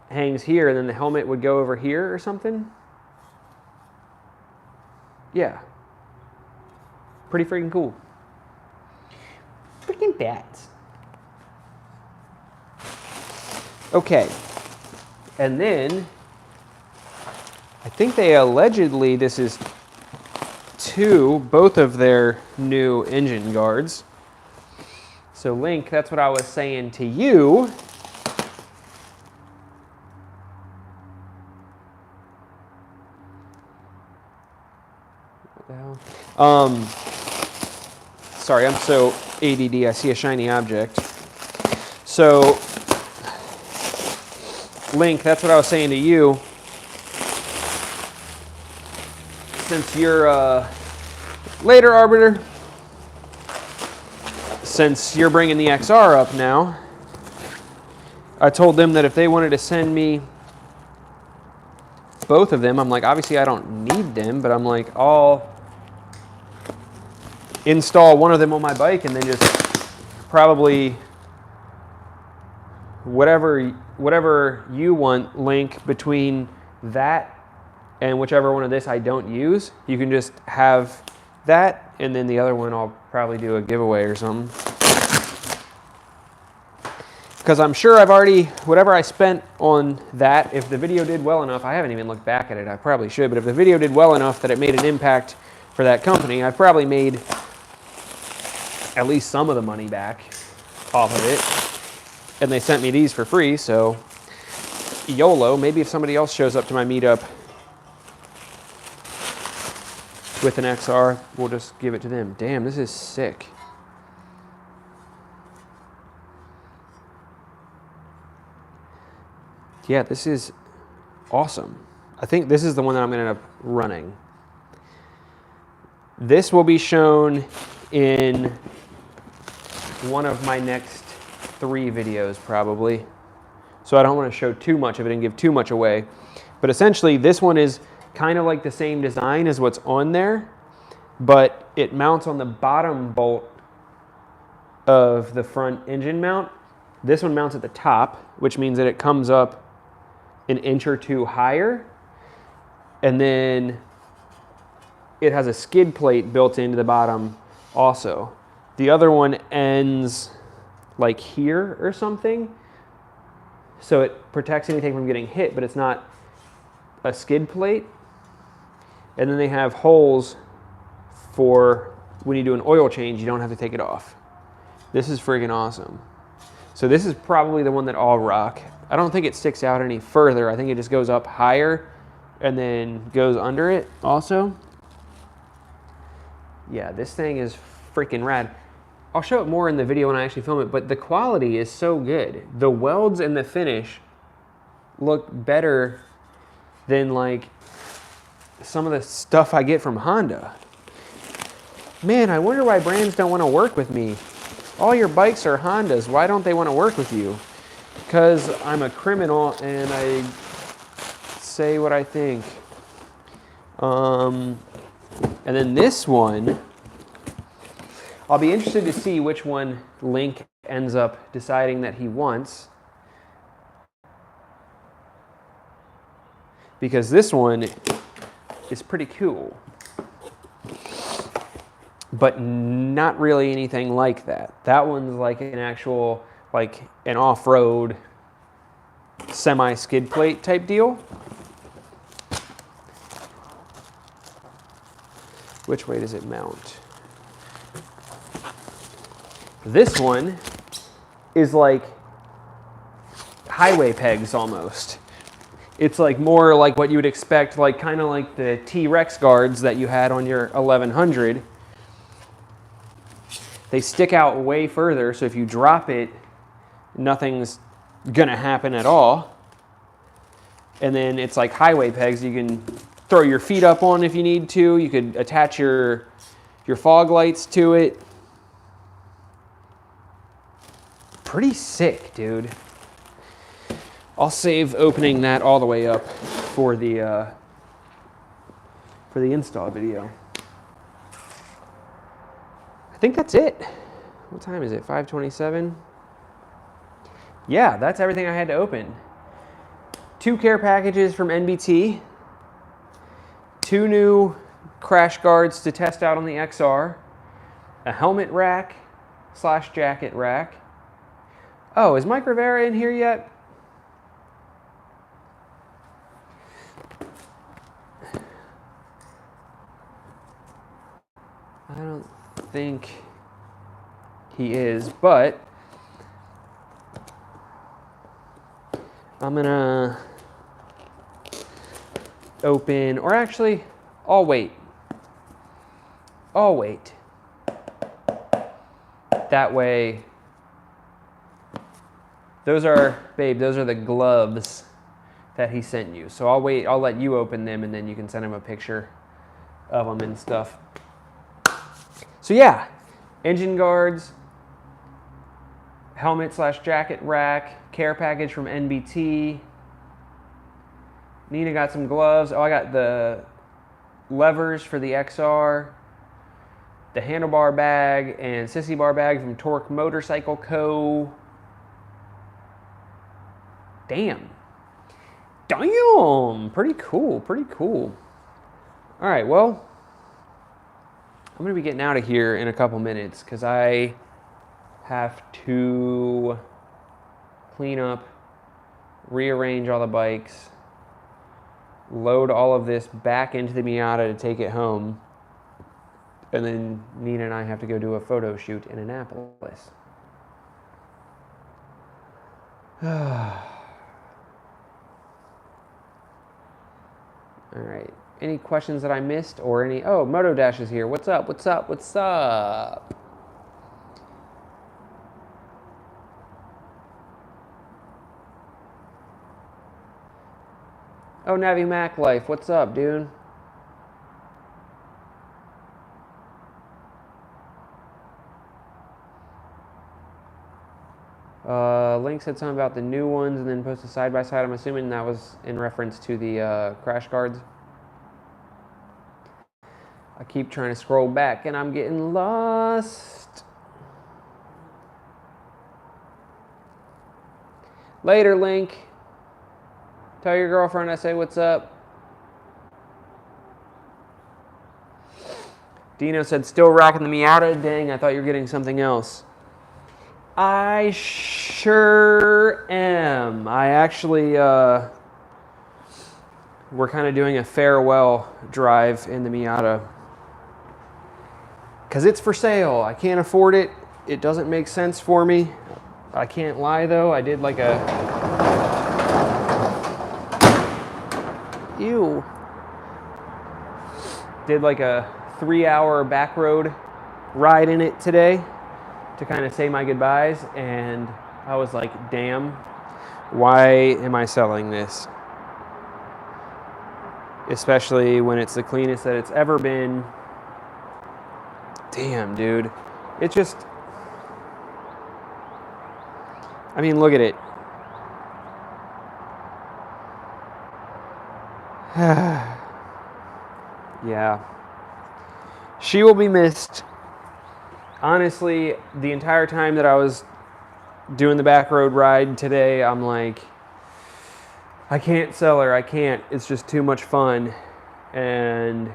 hangs here, and then the helmet would go over here or something. Yeah. Pretty freaking cool. Freaking bats. Okay. And then, I think they allegedly, this is both of their new engine guards. So Link, that's what I was saying to you. What the hell? Sorry, I'm so ADD, I see a shiny object. So, Link, that's what I was saying to you. Since you're later, Arbiter, since you're bringing the XR up now, I told them that if they wanted to send me both of them, I'm like, obviously I don't need them, but I'm like, I'll install one of them on my bike and then just probably whatever you want, Link, between that and whichever one of this I don't use, you can just have that, and then the other one I'll probably do a giveaway or something. because I'm sure I've already, whatever I spent on that, if the video did well enough, I haven't even looked back at it, I probably should, but if the video did well enough that it made an impact for that company, I've probably made at least some of the money back off of it. And they sent me these for free, so YOLO. Maybe if somebody else shows up to my meetup with an XR, we'll just give it to them. Damn, this is sick. Yeah, this is awesome. I think this is the one that I'm going to end up running. This will be shown in one of my next 3 videos probably. So I don't want to show too much of it and give too much away. But essentially this one is kind of like the same design as what's on there, but it mounts on the bottom bolt of the front engine mount. This one mounts at the top, which means that it comes up an inch or 2 higher, and then it has a skid plate built into the bottom also. The other one ends like here or something, so it protects anything from getting hit, but it's not a skid plate. And then they have holes for when you do an oil change, you don't have to take it off. This is friggin' awesome. So this is probably the one that I'll rock. I don't think it sticks out any further. I think it just goes up higher and then goes under it also. Yeah, this thing is freaking rad. I'll show it more in the video when I actually film it, but the quality is so good. The welds and the finish look better than like some of the stuff I get from Honda. Man, I wonder why brands don't want to work with me. All your bikes are Hondas. Why don't they want to work with you? Because I'm a criminal and I say what I think. And then this one, I'll be interested to see which one Link ends up deciding that he wants. Because this one is pretty cool. But not really anything like that. That one's like an actual, like an off-road semi-skid plate type deal. Which way does it mount? This one is like highway pegs almost. It's like more like what you would expect, like kind of like the T-Rex guards that you had on your 1100. They stick out way further, so if you drop it, nothing's gonna happen at all. And then it's like highway pegs. You can throw your feet up on if you need to. You could attach your fog lights to it. Pretty sick, dude. I'll save opening that all the way up for the install video. I think that's it. What time is it? 5:27? Yeah, that's everything I had to open. 2 care packages from NBT. 2 new crash guards to test out on the XR. A helmet rack / jacket rack. Oh, is Mike Rivera in here yet? I don't think he is, but I'm gonna open, or actually, I'll wait. That way, those are, babe, those are the gloves that he sent you. So I'll wait, I'll let you open them and then you can send him a picture of them and stuff. So yeah, engine guards, helmet / jacket rack, care package from NBT. Nina got some gloves. Oh, I got the levers for the XR, the handlebar bag, and Sissy Bar Bag from Torque Motorcycle Co. Damn. Pretty cool, pretty cool. All right, well, I'm gonna be getting out of here in a couple minutes because I have to clean up, rearrange all the bikes, load all of this back into the Miata to take it home, and then Nina and I have to go do a photo shoot in Annapolis. All right. Any questions that I missed or any... Oh, Moto Dash is here. What's up? What's up? What's up? Oh, Navi Mac Life. What's up, dude? Link said something about the new ones and then posted side by side. I'm assuming that was in reference to the crash guards. I keep trying to scroll back and I'm getting lost. Later, Link. Tell your girlfriend I say what's up. Dino said still rocking the Miata. Dang, I thought you were getting something else. I sure am. I actually, we're kind of doing a farewell drive in the Miata. Because it's for sale. I can't afford it. It doesn't make sense for me. I can't lie though. I did like a... Ew. Did like a 3-hour back road ride in it today to kind of say my goodbyes, and I was like, damn, why am I selling this? Especially when it's the cleanest that it's ever been. Damn, dude. It just, I mean, look at it. Yeah. She will be missed. Honestly, the entire time that I was doing the back road ride today, I'm like, I can't sell her. I can't. It's just too much fun. And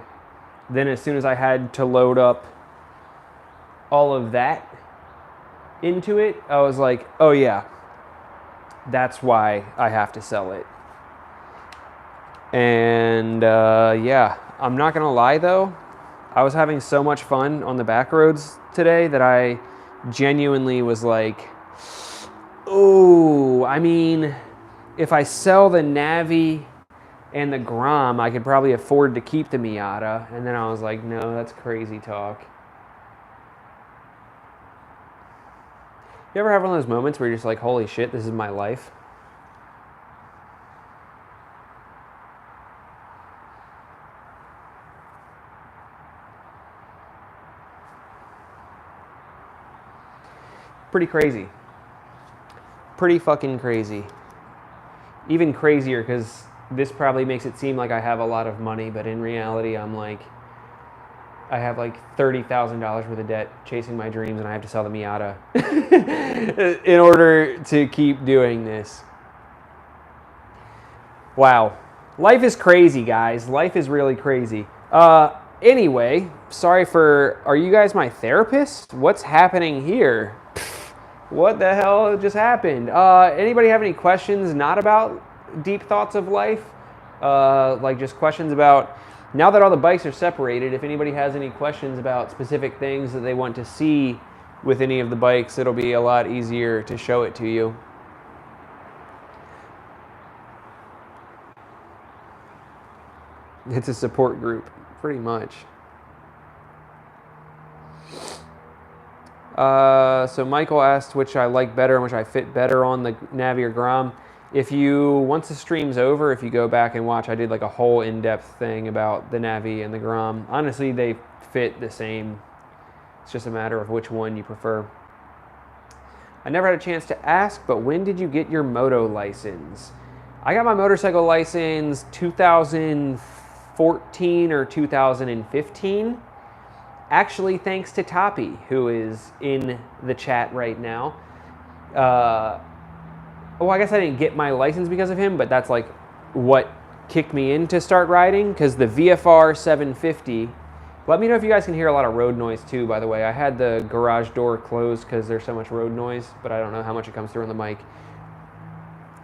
then as soon as I had to load up all of that into it, I was like, oh yeah, that's why I have to sell it. And yeah, I'm not gonna lie though, I was having so much fun on the back roads today that I genuinely was like, oh, I mean, if I sell the Navi and the Grom, I could probably afford to keep the Miata. And then I was like, no, that's crazy talk. You ever have one of those moments where you're just like, holy shit, this is my life? Pretty crazy. Pretty fucking crazy. Even crazier because this probably makes it seem like I have a lot of money, but in reality, I'm like, I have like $30,000 worth of debt chasing my dreams, and I have to sell the Miata in order to keep doing this. Wow. Life is crazy, guys. Life is really crazy. Anyway, sorry for... Are you guys my therapist? What's happening here? What the hell just happened? Anybody have any questions not about deep thoughts of life? Like just questions about... Now that all the bikes are separated, if anybody has any questions about specific things that they want to see with any of the bikes, it'll be a lot easier to show it to you. It's a support group, pretty much. So Michael asked which I like better and which I fit better on the Navi or Grom. If you, once the stream's over, if you go back and watch, I did like a whole in-depth thing about the Navi and the Grom. Honestly, they fit the same. It's just a matter of which one you prefer. I never had a chance to ask, but when did you get your moto license? I got my motorcycle license 2014 or 2015. Actually, thanks to Toppy, who is in the chat right now. Well, I guess I didn't get my license because of him, but that's like what kicked me in to start riding, because the VFR 750, let me know if you guys can hear a lot of road noise too, by the way. I had the garage door closed because there's so much road noise, but I don't know how much it comes through on the mic.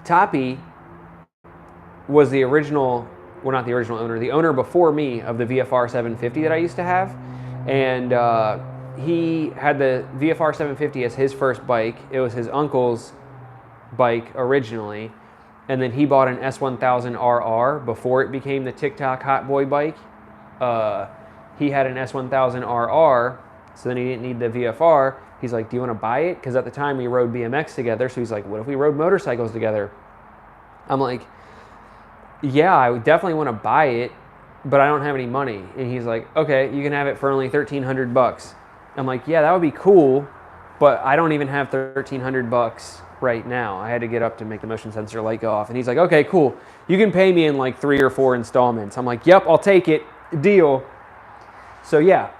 Toppy was the original, well, not the original owner, the owner before me of the VFR 750 that I used to have. And he had the VFR 750 as his first bike. It was his uncle's bike originally. And then he bought an S1000RR before it became the TikTok hot boy bike. He had an S1000RR, so then he didn't need the VFR. He's like, do you want to buy it? Because at the time we rode BMX together. So he's like, what if we rode motorcycles together? I'm like, yeah, I would definitely want to buy it, but I don't have any money. And he's like, okay, you can have it for only $1,300. I'm like, yeah, that would be cool, but I don't even have $1,300 right now. I had to get up to make the motion sensor light go off. And he's like, okay, cool. You can pay me in like 3 or 4 installments. I'm like, yep, I'll take it. Deal. So yeah,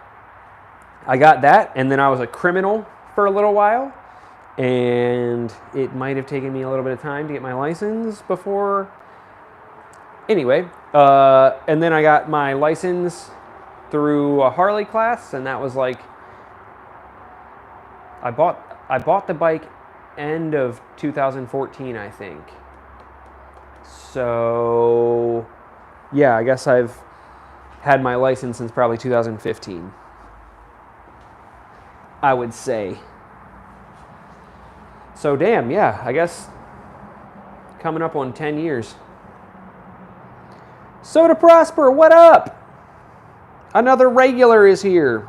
I got that. And then I was a criminal for a little while. And it might have taken me a little bit of time to get my license before. Anyway, and then I got my license through a Harley class. And that was like, I bought the bike end of 2014, I think. So yeah, I guess I've had my license since probably 2015, I would say. So damn, yeah, I guess coming up on 10 years. So to Prosper, what up? Another regular is here.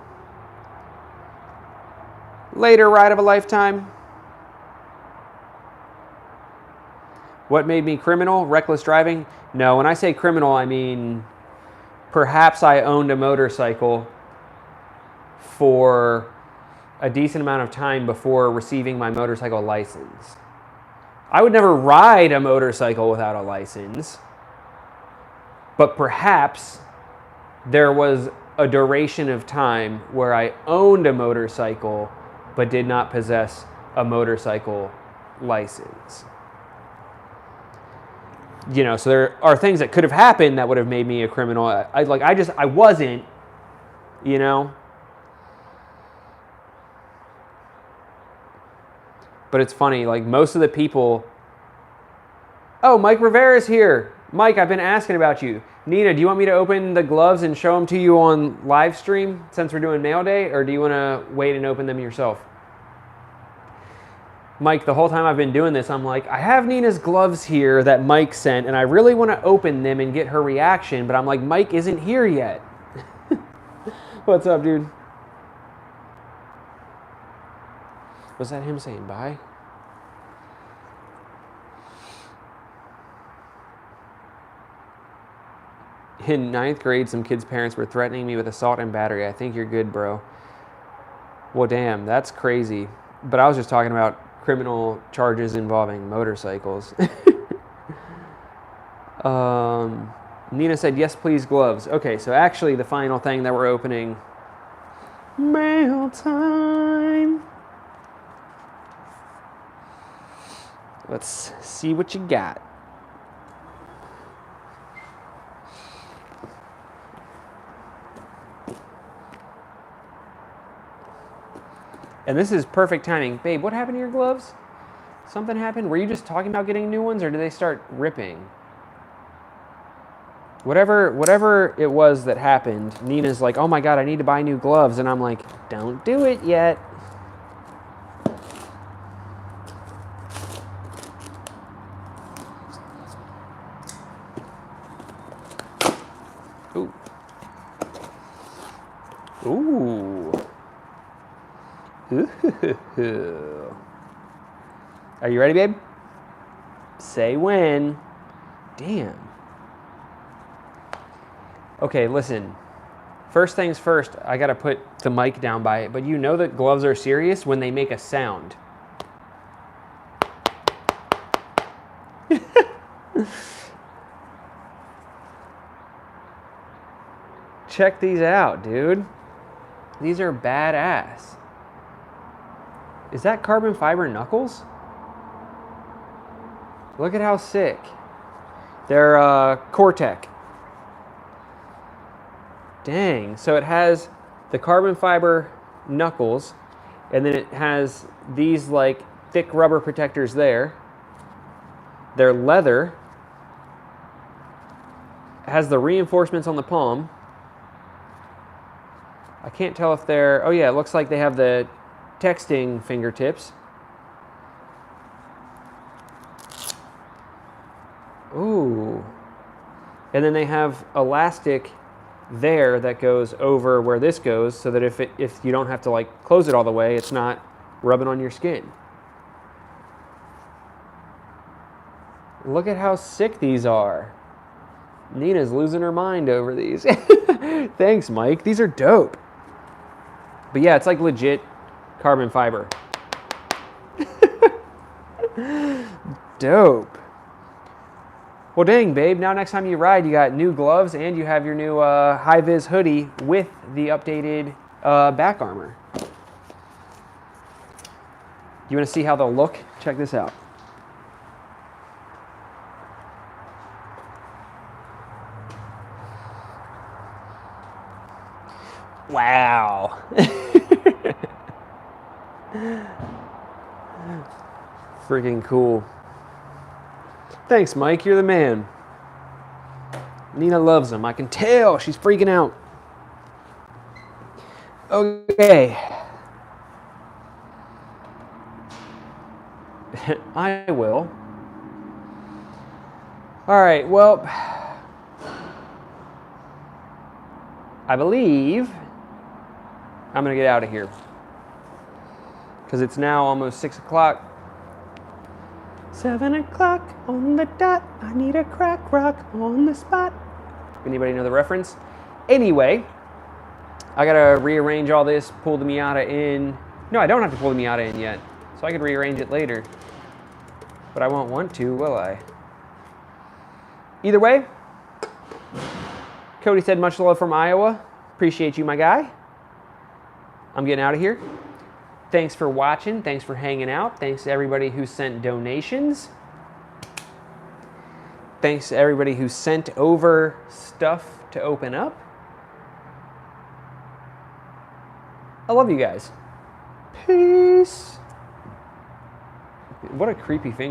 Later ride of a lifetime. What made me criminal? Reckless driving? No, when I say criminal, I mean perhaps I owned a motorcycle for a decent amount of time before receiving my motorcycle license. I would never ride a motorcycle without a license, but perhaps there was a duration of time where I owned a motorcycle but did not possess a motorcycle license. You know, so there are things that could have happened that would have made me a criminal. I wasn't, you know. But it's funny, like most of the people, oh, Mike Rivera's here. Mike, I've been asking about you. Nina, do you want me to open the gloves and show them to you on Livestream since we're doing mail day, or do you want to wait and open them yourself? Mike, the whole time I've been doing this, I'm like, I have Nina's gloves here that Mike sent, and I really want to open them and get her reaction, but I'm like, Mike isn't here yet. What's up, dude? Was that him saying bye? In 9th grade, some kids' parents were threatening me with assault and battery. I think you're good, bro. Well, damn, that's crazy. But I was just talking about criminal charges involving motorcycles. Nina said, yes, please, gloves. Okay, so actually the final thing that we're opening, mail time. Let's see what you got. And this is perfect timing. Babe, what happened to your gloves? Something happened? Were you just talking about getting new ones, or did they start ripping? Whatever it was that happened, Nina's like, oh my God, I need to buy new gloves. And I'm like, don't do it yet. Ooh. Ooh. Ooh. Are you ready, babe? Say when. Damn. Okay, listen. First things first, I gotta put the mic down by it, but you know that gloves are serious when they make a sound. Check these out, dude. These are badass. Is that carbon fiber knuckles? Look at how sick. They're Cortec. Dang. So it has the carbon fiber knuckles, and then it has these like thick rubber protectors there. They're leather. It has the reinforcements on the palm. I can't tell if they're... Oh yeah, it looks like they have the texting fingertips. Ooh. And then they have elastic there that goes over where this goes, so that if you don't have to like close it all the way, it's not rubbing on your skin. Look at how sick these are. Nina's losing her mind over these. Thanks, Mike. These are dope. But yeah, it's like legit carbon fiber. Dope. Well, dang, babe. Now next time you ride, you got new gloves and you have your new high-vis hoodie with the updated back armor. You want to see how they'll look? Check this out. Wow. Freaking cool. Thanks, Mike. You're the man. Nina loves them. I can tell. She's freaking out. Okay. I will. All right. Well, I believe I'm going to get out of here because it's now almost 6 o'clock. 7 o'clock on the dot. I need a crack rock on the spot. Anybody know the reference? Anyway, I gotta rearrange all this, pull the Miata in. No, I don't have to pull the Miata in yet, so I could rearrange it later. But I won't want to, will I? Either way, Cody said much love from Iowa. Appreciate you, my guy. I'm getting out of here. Thanks for watching. Thanks for hanging out. Thanks to everybody who sent donations. Thanks to everybody who sent over stuff to open up. I love you guys. Peace. What a creepy finger.